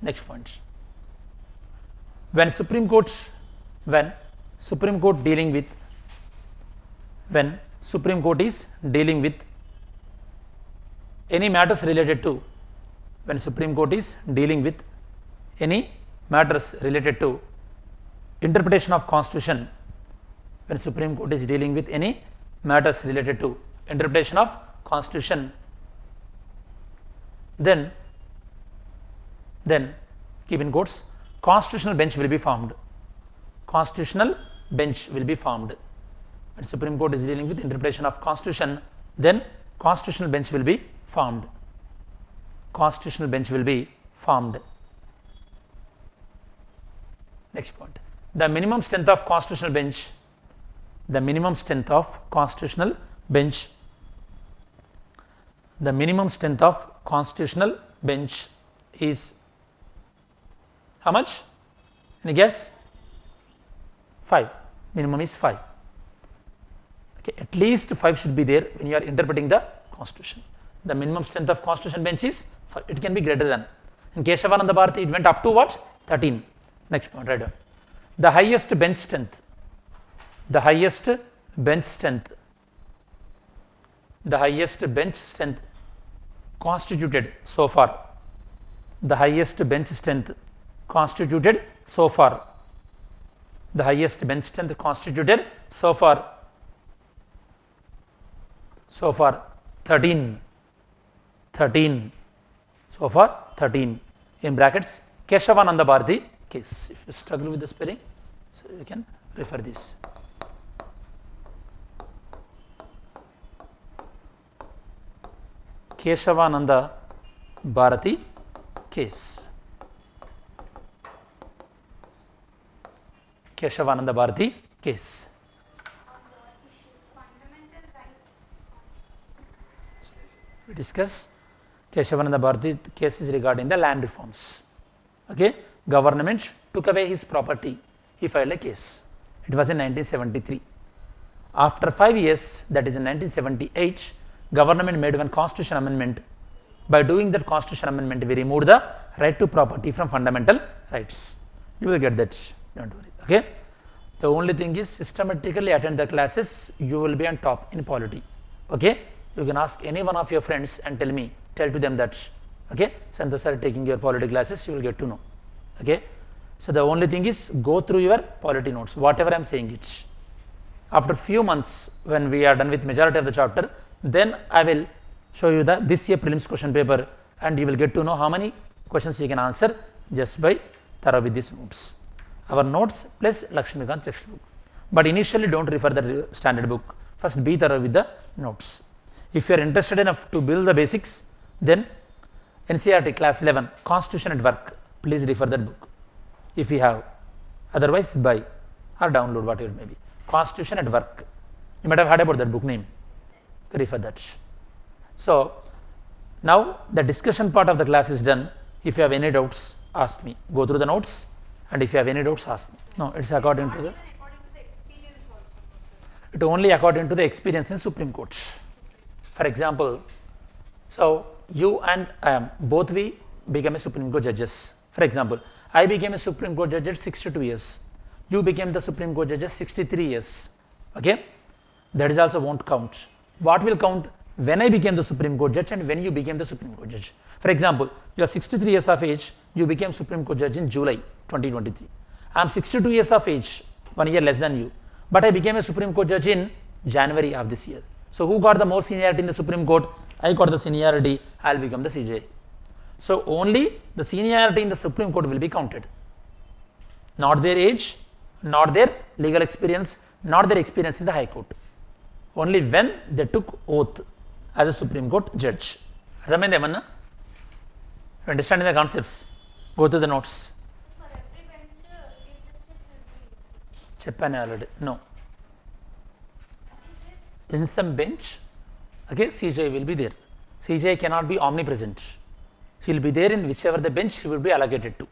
Next point. When Supreme Court is dealing with any matters related to interpretation of constitution, when Supreme Court is dealing with any matters related to interpretation of constitution, then keep in quotes, constitutional bench will be formed. Constitutional bench will be formed. When Supreme Court is dealing with interpretation of constitution, then constitutional bench will be formed. Constitutional bench will be formed. Next point. The minimum strength of constitutional bench, the minimum strength of constitutional bench, the minimum strength of constitutional bench is how much? Any guess? 5. Minimum is 5. Okay, at least 5 should be there when you are interpreting the constitution. The minimum strength of constitution bench is 5. It can be greater than. In Keshavananda Bharati, it went up to what? 13. Next point, right down. The highest bench strength. The highest bench strength. The highest bench strength constituted so far. The highest bench strength constituted so far. The highest bench strength constituted so far. So far 13. 13. So far 13. In brackets, Keshavananda Bharati case. If you struggle with the spelling, so you can refer this. Keshavananda Bharati case. Keshavananda Bharati case. We discuss Keshavananda Bharati cases regarding the land reforms. Okay, government took away his property. He filed a case. It was in 1973. After 5 years, that is in 1978, government made one constitution amendment. By doing that constitution amendment, we removed the right to property from fundamental rights. You will get that. Don't worry. Okay. The only thing is systematically attend the classes. You will be on top in polity. Okay. You can ask any one of your friends and tell to them that. Okay. Santosh sir taking your polity classes, you will get to know. Okay. So the only thing is go through your polity notes. Whatever I am saying it. After few months, when we are done with majority of the chapter, then I will show you the this year prelims question paper, and you will get to know how many questions you can answer just by thorough with these notes. Our notes plus Lakshmikant textbook. But initially don't refer the standard book. First be thorough with the notes. If you are interested enough to build the basics, then NCERT class 11 Constitution at Work, please refer that book if you have. Otherwise buy or download whatever it may be. Constitution at Work. You might have heard about that book name. Refer that. So now the discussion part of the class is done. If you have any doubts, ask me. Go through the notes, and if you have any doubts, ask me. No, it's according to the. It only according to the experience in Supreme Court. For example, so you and I am both we became a Supreme Court judges. For example, I became a Supreme Court judge at 62 years. You became the Supreme Court judge at 63 years. Okay, that is also won't count. What will count? When I became the Supreme Court judge and when you became the Supreme Court judge. For example, you are 63 years of age, you became Supreme Court judge in July 2023. I am 62 years of age, 1 year less than you, but I became a Supreme Court judge in January of this year. So who got the more seniority in the Supreme Court? I got the seniority, I will become the CJ. So only the seniority in the Supreme Court will be counted. Not their age, not their legal experience, not their experience in the High Court. Only when they took oath as a Supreme Court judge. Understanding the concepts? Go through the notes. For every bench, Chief Justice will be. Cheppane already. No. In some bench, okay, CJ will be there. CJ cannot be omnipresent. He will be there in whichever the bench he will be allocated to.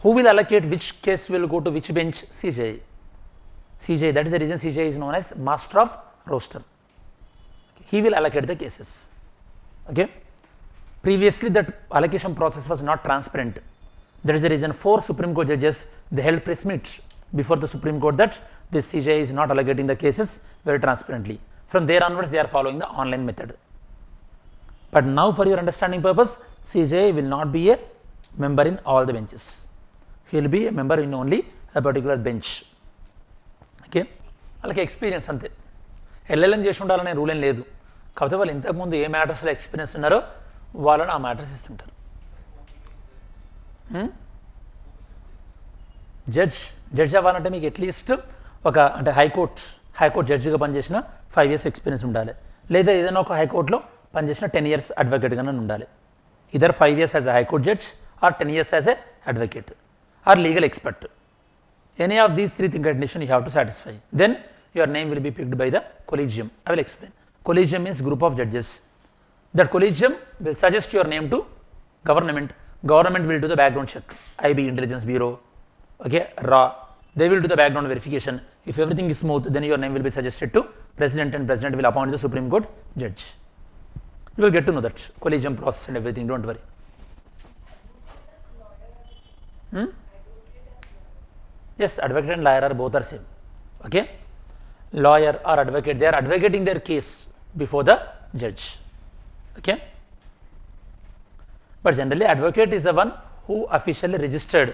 Who will allocate which case will go to which bench? CJ. CJ, that is the reason CJ is known as Master of Roster. He will allocate the cases. Okay. Previously, that allocation process was not transparent. That is the reason 4 Supreme Court judges they held press meet before the Supreme Court that this CJ is not allocating the cases very transparently. From there onwards, they are following the online method. But now, for your understanding purpose, CJ will not be a member in all the benches. He will be a member in only a particular bench. Okay. అలాగే experience అంతే. LLM చేసి ఉండాలనే rule ఏం లేదు. కాకపోతే వాళ్ళు ఇంతకుముందు ఏ మ్యాటర్స్లో experience ఉన్నారో వాళ్ళని ఆ మ్యాటర్స్ ఇస్తుంటారు. జడ్జ్ అవ్వాలంటే మీకు అట్లీస్ట్ ఒక అంటే హైకోర్ట్ జడ్జిగా పనిచేసిన 5 years ఎక్స్పీరియన్స్ ఉండాలి, లేదా ఏదైనా ఒక హైకోర్టులో పనిచేసిన 10 years అడ్వకేట్గానే ఉండాలి. Either 5 years as a high court judge or 10 years as a advocate or legal expert. Any of these 3 conditions you have to satisfy. Then your name will be picked by the collegium. I will explain. Collegium means group of judges. That collegium will suggest your name to government. Government will do the background check. IB, Intelligence Bureau, okay, RA. They will do the background verification. If everything is smooth, then your name will be suggested to President, and President will appoint the Supreme Court judge. You will get to know that collegium process and everything. Don't worry. Yes, advocate and lawyer are both are same. Okay, lawyer or advocate, they are advocating their case before the judge. Okay, but generally advocate is the one who officially registered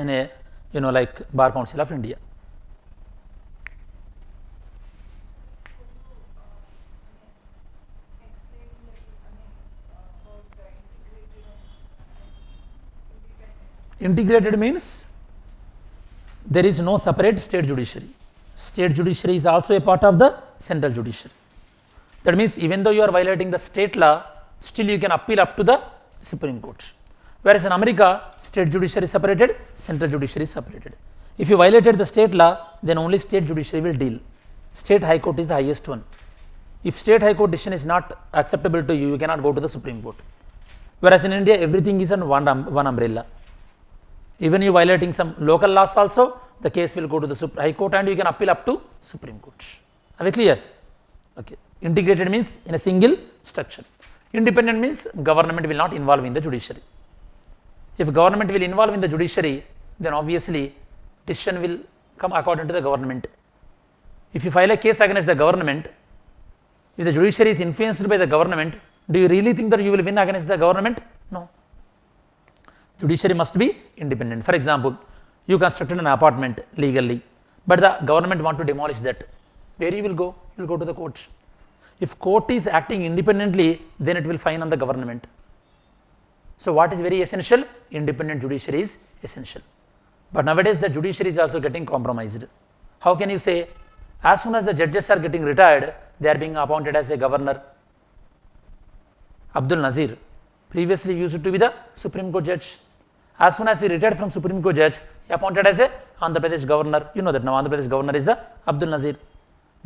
in a like Bar Council of India. Integrated means there is no separate state judiciary. State judiciary is also a part of the central judiciary. That means even though you are violating the state law, still you can appeal up to the Supreme Court. Whereas in America, state judiciary is separated, central judiciary is separated. If you violated the state law, then only state judiciary will deal. State High Court is the highest one. If state High Court decision is not acceptable to you, you cannot go to the Supreme Court. Whereas in India, everything is on one umbrella. Even you violating some local laws also, the case will go to the High Court and you can appeal up to Supreme Court. Are we clear? Okay. Integrated means in a single structure. Independent means government will not involve in the judiciary. If government will involve in the judiciary, then obviously decision will come according to the government. If you file a case against the government, if the judiciary is influenced by the government, do you really think that you will win against the government? No. Judiciary must be independent. For example, you constructed an apartment legally, but the government want to demolish that. Where you will go? You will go to the court. If court is acting independently, then it will fine on the government. So what is very essential? Independent judiciary is essential. But nowadays the judiciary is also getting compromised. How can you say as soon as the judges are getting retired, they are being appointed as a governor? Abdul Nazir previously used to be the Supreme Court judge. As soon as he retired from Supreme Court judge, he appointed as a Andhra Pradesh governor. You know that now Andhra Pradesh governor is the Abdul Nazir.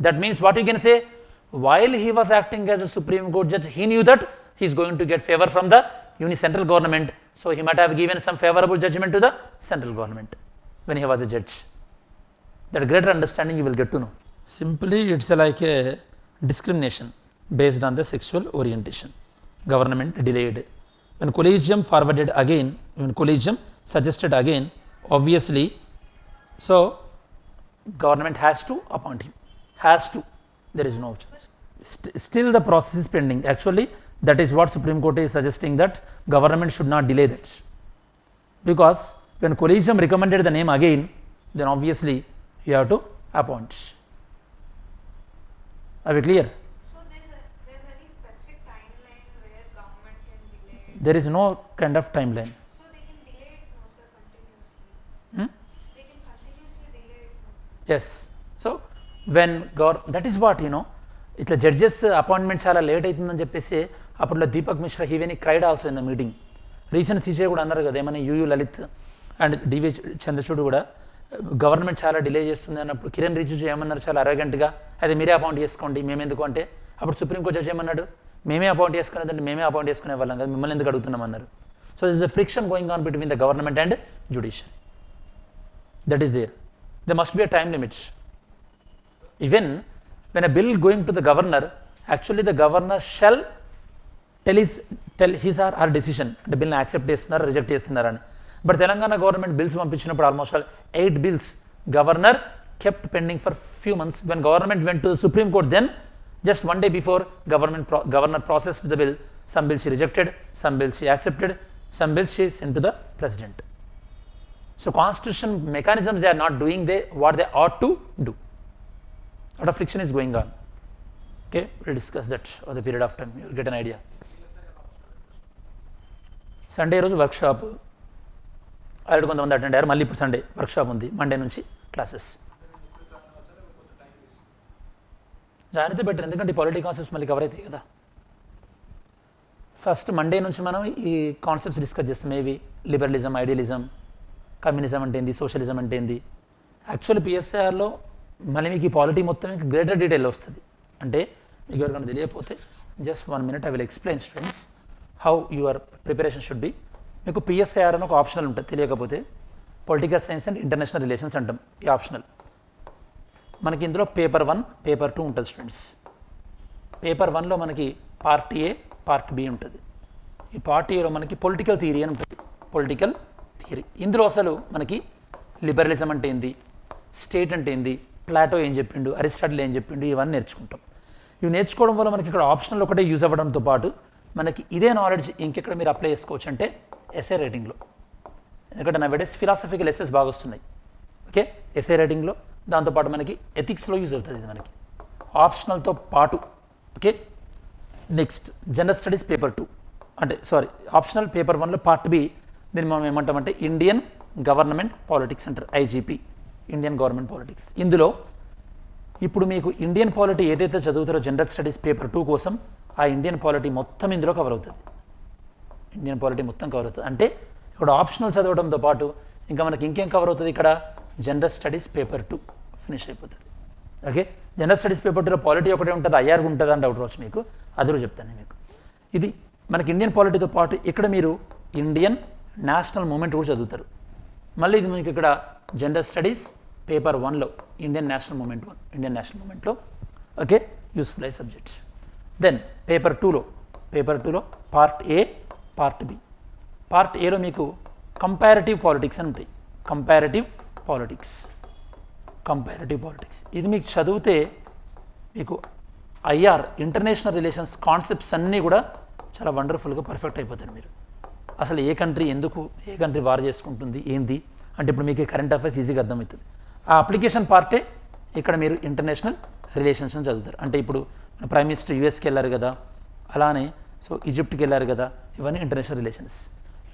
That means what you can say, while he was acting as a Supreme Court judge, he knew that he is going to get favor from the central government. So he might have given some favorable judgment to the central government when he was a judge. That greater understanding you will get to know. Simply it's like a discrimination based on the sexual orientation. Government delayed. When collegium forwarded again, when collegium suggested again, obviously, so government has to appoint him. Has to. There is no choice. Still the process is pending. Actually, that is what Supreme Court is suggesting, that government should not delay that. Because when collegium recommended the name again, then obviously you have to appoint. Are we clear? So there's any specific timeline where government can delay it? There is no kind of timeline. So they can delay it no, sir, continuously. They can continuously delay it no, sir. Yes. So when that is what ఇట్లా judges appointment చాలా late అవుతుందని చెప్పేసి అప్పట్లో Dipak Misra he even cried also in the meeting. Recent CJ కూడా అన్నారు కదా, ఏమని UU Lalit and DV Chandrachud కూడా గవర్నమెంట్ చాలా డిలే చేస్తుంది అన్నప్పుడు కిరణ్ రిజిజు ఏమన్నారు చాలా అరగెంట్గా, అదే మీరే అపాయింట్ చేసుకోండి మేమెందుకు అంటే, అప్పుడు సుప్రీంకోర్టు జడ్జి ఏమన్నాడు, మేమే అపాయింట్ చేసుకునేదంటే మేమే అపాయింట్ చేసుకునే వాళ్ళం కదా, మిమ్మల్ని ఎందుకు అడుగుతున్నామన్నారు. So this is a friction going on between the government and judiciary. That is there. They must be a time limits. Even when a bill going to the governor, actually the governor shall tell his or her decision, the bill accept చేస్తున్నారు reject చేస్తున్నారని. But Telangana government bills పంపించినప్పుడు almost 8 bills governor kept pending for few months. When government went to the Supreme Court, then just one day before governor processed the bill, some bills she rejected, some bills she accepted, some bills she sent to the president. So constitution mechanisms they are not doing what they ought to do. A lot of friction is going on. Okay, we'll discuss that over the period of time. You will get an idea. Sunday రోజు workshop, already కొంతమంది attend అయ్యారు. మళ్ళీ ఇప్పుడు Sunday workshop ఉంది, Monday నుంచి classes. Join అయితే better, ఎందుకంటే ఈ పాలిటీ కాన్సెప్ట్స్ మళ్ళీ కవర్ అవుతాయి కదా. ఫస్ట్ మండే నుంచి మనం ఈ కాన్సెప్ట్స్ డిస్కస్ చేస్తాం. మేబీ లిబరలిజం, ఐడియలిజం, కమ్యూనిజం అంటే ఏంది, సోషలిజం అంటే ఏంది. యాక్చువల్లీ పిఎస్ఐఆర్లో మళ్ళీ మీకు ఈ పాలిటీ మొత్తం ఇంకా గ్రేటర్ డీటెయిల్ వస్తుంది. అంటే మీకు ఎవరికైనా తెలియకపోతే just 1 minute I will explain students how your preparation should be. మీకు పిఎస్ఐఆర్ అని ఒక ఆప్షనల్ ఉంటుంది, తెలియకపోతే political science and international relations అంటాం. ఈ ఆప్షనల్ మనకి ఇందులో పేపర్ 1, పేపర్ 2 ఉంటుంది స్టూడెంట్స్. పేపర్ 1లో మనకి పార్ట్ ఏ, పార్ట్ బి ఉంటుంది. ఈ పార్ట్ ఏలో మనకి పొలిటికల్ థియరీ అని ఉంటుంది. పొలిటికల్ థియరీ ఇందులో అసలు మనకి లిబరలిజం అంటే ఏంది, స్టేట్ అంటే ఏంది, ప్లాటో ఏం చెప్పిండు, అరిస్టాటిల్ ఏం చెప్పిండు, ఇవన్నీ నేర్చుకుంటాం. ఇవి నేర్చుకోవడం వల్ల మనకి ఇక్కడ ఆప్షనల్ ఒకటే యూజ్ అవ్వడంతో పాటు మనకి ఇదే నాలెడ్జ్ ఇంకెక్కడ మీరు అప్లై చేసుకోవచ్చు అంటే ఎస్ఏ రైటింగ్లో. ఎందుకంటే నా వెడేస్ ఫిలాసఫికల్ ఎస్ఎస్ బాగా వస్తున్నాయి. ఓకే, ఎస్ఏ రైటింగ్లో, దాంతోపాటు మనకి ఎథిక్స్లో యూజ్ అవుతుంది ఇది మనకి ఆప్షనల్తో పాటు. Okay, next general studies paper 2 అంటే సారీ ఆప్షనల్ పేపర్ 1లో పార్ట్ బి. దీన్ని మనం ఏమంటామంటే ఇండియన్ గవర్నమెంట్ పాలిటిక్స్ అంటారు, ఐజీపీ, ఇండియన్ గవర్నమెంట్ పాలిటిక్స్. ఇందులో ఇప్పుడు మీకు ఇండియన్ పాలిటీ ఏదైతే చదువుతారో జనరల్ స్టడీస్ పేపర్ 2 కోసం, ఆ ఇండియన్ పాలిటీ మొత్తం ఇందులో కవర్ అవుతుంది. ఇండియన్ పాలిటీ మొత్తం కవర్ అవుతుంది. అంటే ఇక్కడ ఆప్షనల్ చదవడంతో పాటు ఇంకా మనకి ఇంకేం కవర్ అవుతుంది, ఇక్కడ జనరల్ స్టడీస్ పేపర్ 2 ఫినిష్ అయిపోతుంది. ఓకే, జనరల్ స్టడీస్ పేపర్ 2లో పాలిటీ ఒకటే ఉంటుంది, ఐఆర్ ఉంటుంది అని డౌట్ రావచ్చు మీకు, అది కూడా చెప్తాను నేను మీకు. ఇది మనకి ఇండియన్ పాలిటీతో పాటు ఇక్కడ మీరు ఇండియన్ నేషనల్ మూమెంట్ కూడా చదువుతారు. మళ్ళీ ఇది మీకు ఇక్కడ జనరల్ స్టడీస్ పేపర్ 1లో ఇండియన్ నేషనల్ మూమెంట్లో ఓకే యూస్ఫుల్ అయ్యే సబ్జెక్ట్స్. దెన్ పేపర్ 2లో part A, part B. Part ఏలో మీకు కంపారిటివ్ పాలిటిక్స్ అని ఉంటాయి. కంపారిటివ్ పాలిటిక్స్ ఇది మీకు చదివితే మీకు ఐఆర్ ఇంటర్నేషనల్ రిలేషన్స్ కాన్సెప్ట్స్ అన్నీ కూడా చాలా వండర్ఫుల్గా పర్ఫెక్ట్ అయిపోతారు మీరు. అసలు ఏ కంట్రీ ఎందుకు, ఏ కంట్రీ వార్ చేసుకుంటుంది ఏంది అంటే ఇప్పుడు మీకు కరెంట్ అఫైర్స్ ఈజీగా అర్థమవుతుంది. ఆ అప్లికేషన్ పార్టే ఇక్కడ మీరు ఇంటర్నేషనల్ రిలేషన్స్ అని చదువుతారు. అంటే ఇప్పుడు ప్రైమ్ మినిస్టర్ యూఎస్కి వెళ్ళారు కదా, అలానే సో ఈజిప్ట్కి వెళ్ళారు కదా, ఇవన్నీ ఇంటర్నేషనల్ రిలేషన్స్.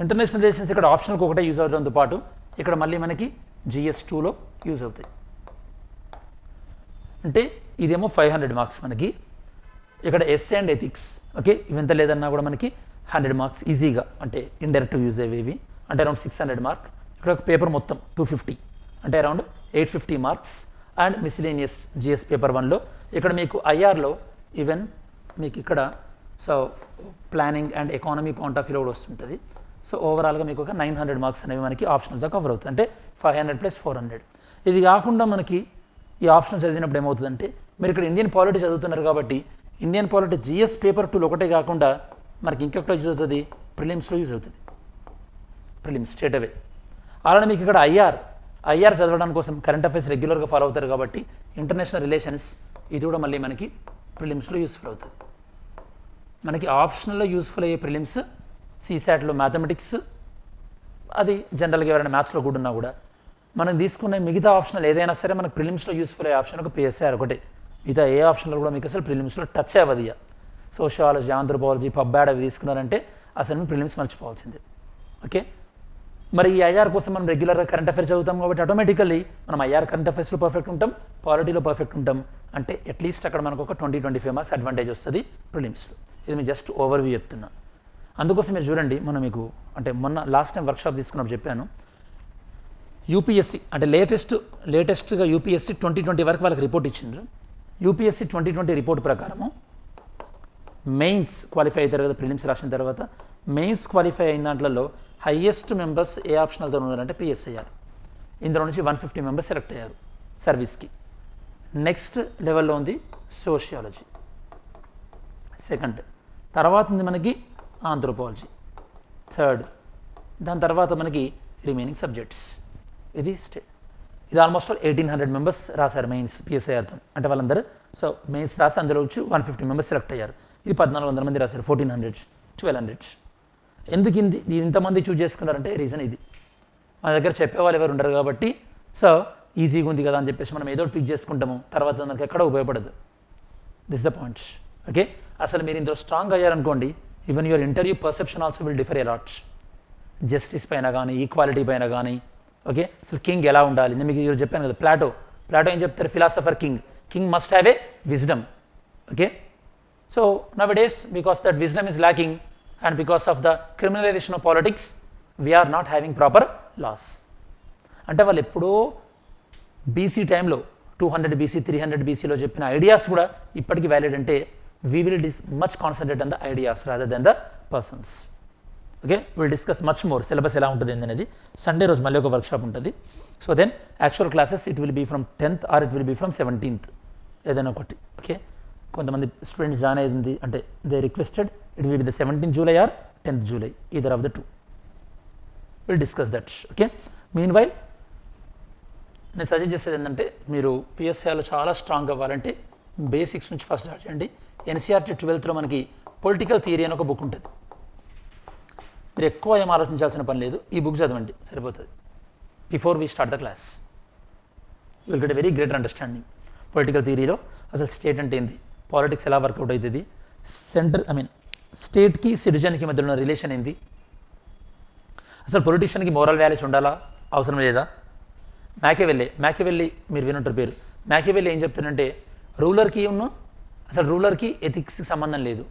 ఇంటర్నేషనల్ రిలేషన్స్ ఇక్కడ ఆప్షన్కి ఒకటే యూజ్ అవడంతో పాటు ఇక్కడ మళ్ళీ మనకి GS 2లో యూజ్ అవుతాయి. అంటే ఇదేమో 500 మార్క్స్ మనకి. ఇక్కడ ఎస్ఏ అండ్ ఎథిక్స్ ఓకే ఇవంత లేదన్నా కూడా మనకి 100 మార్క్స్ ఈజీగా, అంటే ఇండైరెక్ట్ యూజ్ అయ్యేవి అంటే అరౌండ్ 600 మార్క్. ఇక్కడ ఒక పేపర్ మొత్తం 250 అంటే around 850 marks. And miscellaneous GS paper 1లో ఇక్కడ మీకు ఐఆర్లో ఈవెన్ మీకు ఇక్కడ so planning and economy point of వ్యూలో కూడా వస్తుంటుంది. సో ఓవరాల్గా మీకు ఒక 900 మార్క్స్ అనేవి మనకి ఆప్షనల్తో కవర్ అవుతుంది. అంటే 500 + 400. ఇది కాకుండా మనకి ఈ ఆప్షన్ చదివినప్పుడు ఏమవుతుందంటే మీరు ఇక్కడ ఇండియన్ పాలిటీ చదువుతున్నారు కాబట్టి ఇండియన్ పాలిటీ GS పేపర్ 2లో ఒకటే కాకుండా మనకి ఇంకెక్కడ యూజ్ అవుతుంది, ప్రిలిమ్స్లో యూజ్ అవుతుంది. Prelims straight away. అలానే మీకు ఇక్కడ ఐఆర్ చదవడానికి కోసం కరెంట్ అఫైర్స్ రెగ్యులర్గా ఫాలో అవుతారు కాబట్టి ఇంటర్నేషనల్ రిలేషన్స్ ఇది కూడా మళ్ళీ మనకి ప్రిలిమ్స్లో యూస్ఫుల్ అవుతుంది. మనకి ఆప్షనల్లో యూస్ఫుల్ అయ్యే ప్రిలిమ్స్ CSATలో మ్యాథమెటిక్స్, అది జనరల్గా ఎవరైనా మ్యాథ్స్లో కూడా ఉన్నా కూడా మనం తీసుకునే మిగతా ఆప్షనల్ ఏదైనా సరే మనకు ప్రిలిమ్స్లో యూస్ఫుల్ అయ్యే ఆప్షన్ ఒక PSIR ఒకటే. మిగతా ఏ ఆప్షన్లో కూడా మీకు అసలు ప్రిలిమ్స్లో టచ్ అవ్వదు. సోషియాలజీ, ఆంథ్రోపాలజీ, పబ్బాడ్ అవి తీసుకున్నారంటే అసలు మేము ప్రిలిమ్స్ మర్చిపోవాల్సిందే. ఓకే, మరి ఈ ఐఆర్ కోసం మనం రెగ్యులర్గా కరెంట్ అఫైర్స్ చదువుతాం కాబట్టి ఆటోమేటికల్లీ మనం ఐఆర్ కరెంట్ అఫైర్స్లో పర్ఫెక్ట్ ఉంటాం, పాలిటీలో పర్ఫెక్ట్ ఉంటాం. అంటే అట్లీస్ట్ అక్కడ మనకు ఒక 20-25 మార్క్స్ అడ్వాంటేజ్ వస్తుంది ప్రిలిమ్స్లో. ఇది మీరు జస్ట్ ఓవర్వ్యూ చెప్తున్నా. అందుకోసం మీరు చూడండి, మనం మీకు అంటే మొన్న లాస్ట్ టైం వర్క్షాప్ తీసుకున్నప్పుడు చెప్పాను, UPSC అంటే లేటెస్ట్గా UPSC 2020 వరకు వాళ్ళకి రిపోర్ట్ ఇచ్చిండ్రు. UPSC 2020 రిపోర్ట్ ప్రకారము మెయిన్స్ క్వాలిఫై అవుతారు కదా, ప్రిలిమ్స్ రాసిన తర్వాత మెయిన్స్ క్వాలిఫై అయిన దాంట్లో హైయెస్ట్ మెంబర్స్ ఏ ఆప్షనల్తో ఉన్నారంటే PSIR. ఇందులో నుంచి 150 మెంబర్స్ సెలెక్ట్ అయ్యారు సర్వీస్కి. నెక్స్ట్ లెవెల్లో ఉంది సోషియాలజీ, సెకండ్. తర్వాత ఉంది మనకి ఆంథ్రోపాలజీ, థర్డ్. దాని తర్వాత మనకి రిమైనింగ్ సబ్జెక్ట్స్. ఇది ఆల్మోస్ట్ 1800 మెంబర్స్ రాశారు మెయిన్స్ PSIRతో. అంటే వాళ్ళందరూ సో మెయిన్స్ రాసి అందులో వచ్చి 150 మెంబర్స్ సెలెక్ట్ అయ్యారు. ఇది 1400 మంది రాశారు, 1400, 1200. ఎందుకు ఇంతమంది చూజ్ చేసుకున్నారంటే రీజన్ ఇది, మన దగ్గర చెప్పేవాళ్ళు ఎవరు ఉండరు కాబట్టి సో ఈజీగా ఉంది కదా అని చెప్పేసి మనం ఏదో పిక్ చేసుకుంటాము, తర్వాత మనకి ఎక్కడ ఉపయోగపడదు. This the points. ఓకే, అసలు మీరు ఇందులో స్ట్రాంగ్ అయ్యారనుకోండి, even your interview perception also will differ a lot. Justice పైన కానీ ఈక్వాలిటీ పైన కానీ ఓకే సో కింగ్ ఎలా ఉండాలి నేను మీకు ఈరోజు చెప్పాను కదా ప్లాటో ఏం చెప్తారు philosopher king must have a wisdom okay so nowadays because that wisdom is lacking and because of the criminalisation of politics we are not having proper laws అంటే వాళ్ళు ఎప్పుడో బీసీ టైంలో 200 BC 300 BCలో చెప్పిన ఐడియాస్ కూడా ఇప్పటికీ valid అంటే we will much concentrate on the ideas rather than the persons okay will discuss much more syllabus ఎలా ఉంటుంది అనేది సండే రోజు మళ్ళీ ఒక వర్క్షాప్ ఉంటుంది so then actual classes it will be from 10th or it will be from 17th ఏదైనా ఒకటి okay కొంతమంది స్టూడెంట్స్ జాయిన్ అయింది అంటే they requested it will be the 17th July or 10th July either of the two will discuss that okay mean while నేను suggest చేసేది ఏంటంటే మీరు పిఎస్ఐలో చాలా స్ట్రాంగ్ అవ్వాలంటే బేసిక్స్ నుంచి ఫస్ట్ స్టార్ట్ చేయండి ఎన్సీఆర్టీ 12thలో మనకి పొలిటికల్ థియరీ అని ఒక బుక్ ఉంటుంది మీరు ఎక్కువ ఏం ఆలోచించాల్సిన పని లేదు ఈ బుక్ చదవండి సరిపోతుంది before we start the class you will get a very greater understanding political థియరీలో అసలు స్టేట్ అంటే ఏంది పాలిటిక్స్ ఎలా వర్కౌట్ అవుతుంది స్టేట్కి సిటిజన్కి మధ్యలో ఉన్న రిలేషన్ ఏంది అసలు పొలిటీషియన్కి మోరల్ వాల్యూస్ ఉండాలా అవసరం లేదా మ్యాకివెల్లి మీరు వినుంటారు పేరు మ్యాకివెల్లి ఏం చెప్తారంటే రూలర్కి ఎథిక్స్కి సంబంధం లేదు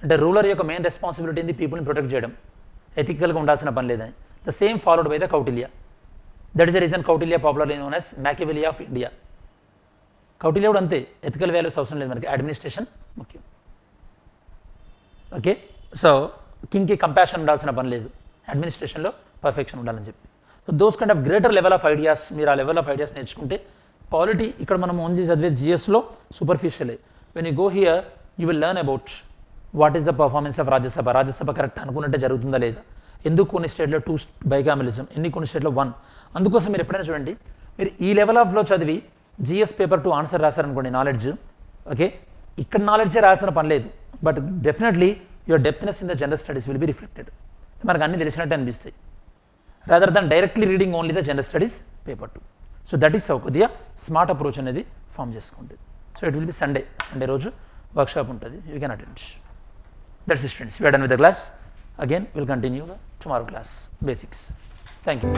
అంటే రూలర్ యొక్క మెయిన్ రెస్పాన్సిబిలిటీ ఏంది పీపుల్ని ప్రొటెక్ట్ చేయడం ఎథికల్గా ఉండాల్సిన పని లేదని the same followed by the Kautilya that is the reason Kautilya popularly known as Machiavelli of India Kautilya కూడా అంతే ఎథికల్ వాల్యూస్ అవసరం లేదు మనకి అడ్మినిస్ట్రేషన్ ముఖ్యం ఓకే సో కింగ్కి కంపాషన్ ఉండాల్సిన పని లేదు అడ్మినిస్ట్రేషన్లో పర్ఫెక్షన్ ఉండాలని చెప్పి so those kind of greater level of ideas మీరు ఆ లెవెల్ ఆఫ్ ఐడియాస్ నేర్చుకుంటే పాలిటీ ఇక్కడ మనం ఓన్లీ చదివే జిఎస్లో సూపర్ఫిషియలే when you go here you will learn about what is the performance of Rajya Sabha correct అనుకున్నట్టే జరుగుతుందా లేదా ఎందుకు కొన్ని స్టేట్లో 2 బైకామిలిజం కొన్ని స్టేట్లో 1 అందుకోసం మీరు ఎప్పుడైనా చూడండి మీరు ఈ లెవెల్ ఆఫ్లో చదివి జిఎస్ పేపర్ 2 ఆన్సర్ రాశారనుకోండి నాలెడ్జ్ ఓకే ఇక్కడ నాలెడ్జే రాయాల్సిన పని లేదు but definitely your depthness in the general studies will be reflected మనకు అన్నీ తెలిసినట్టు అనిపిస్తాయి rather than directly reading only the general studies paper 2 so that is how కొద్దిగా స్మార్ట్ అప్రోచ్ అనేది ఫామ్ చేసుకోండి so it will B Sunday రోజు workshop ఉంటుంది you can attend that's it students we are done with the class again we'll continue the tomorrow class basics thank you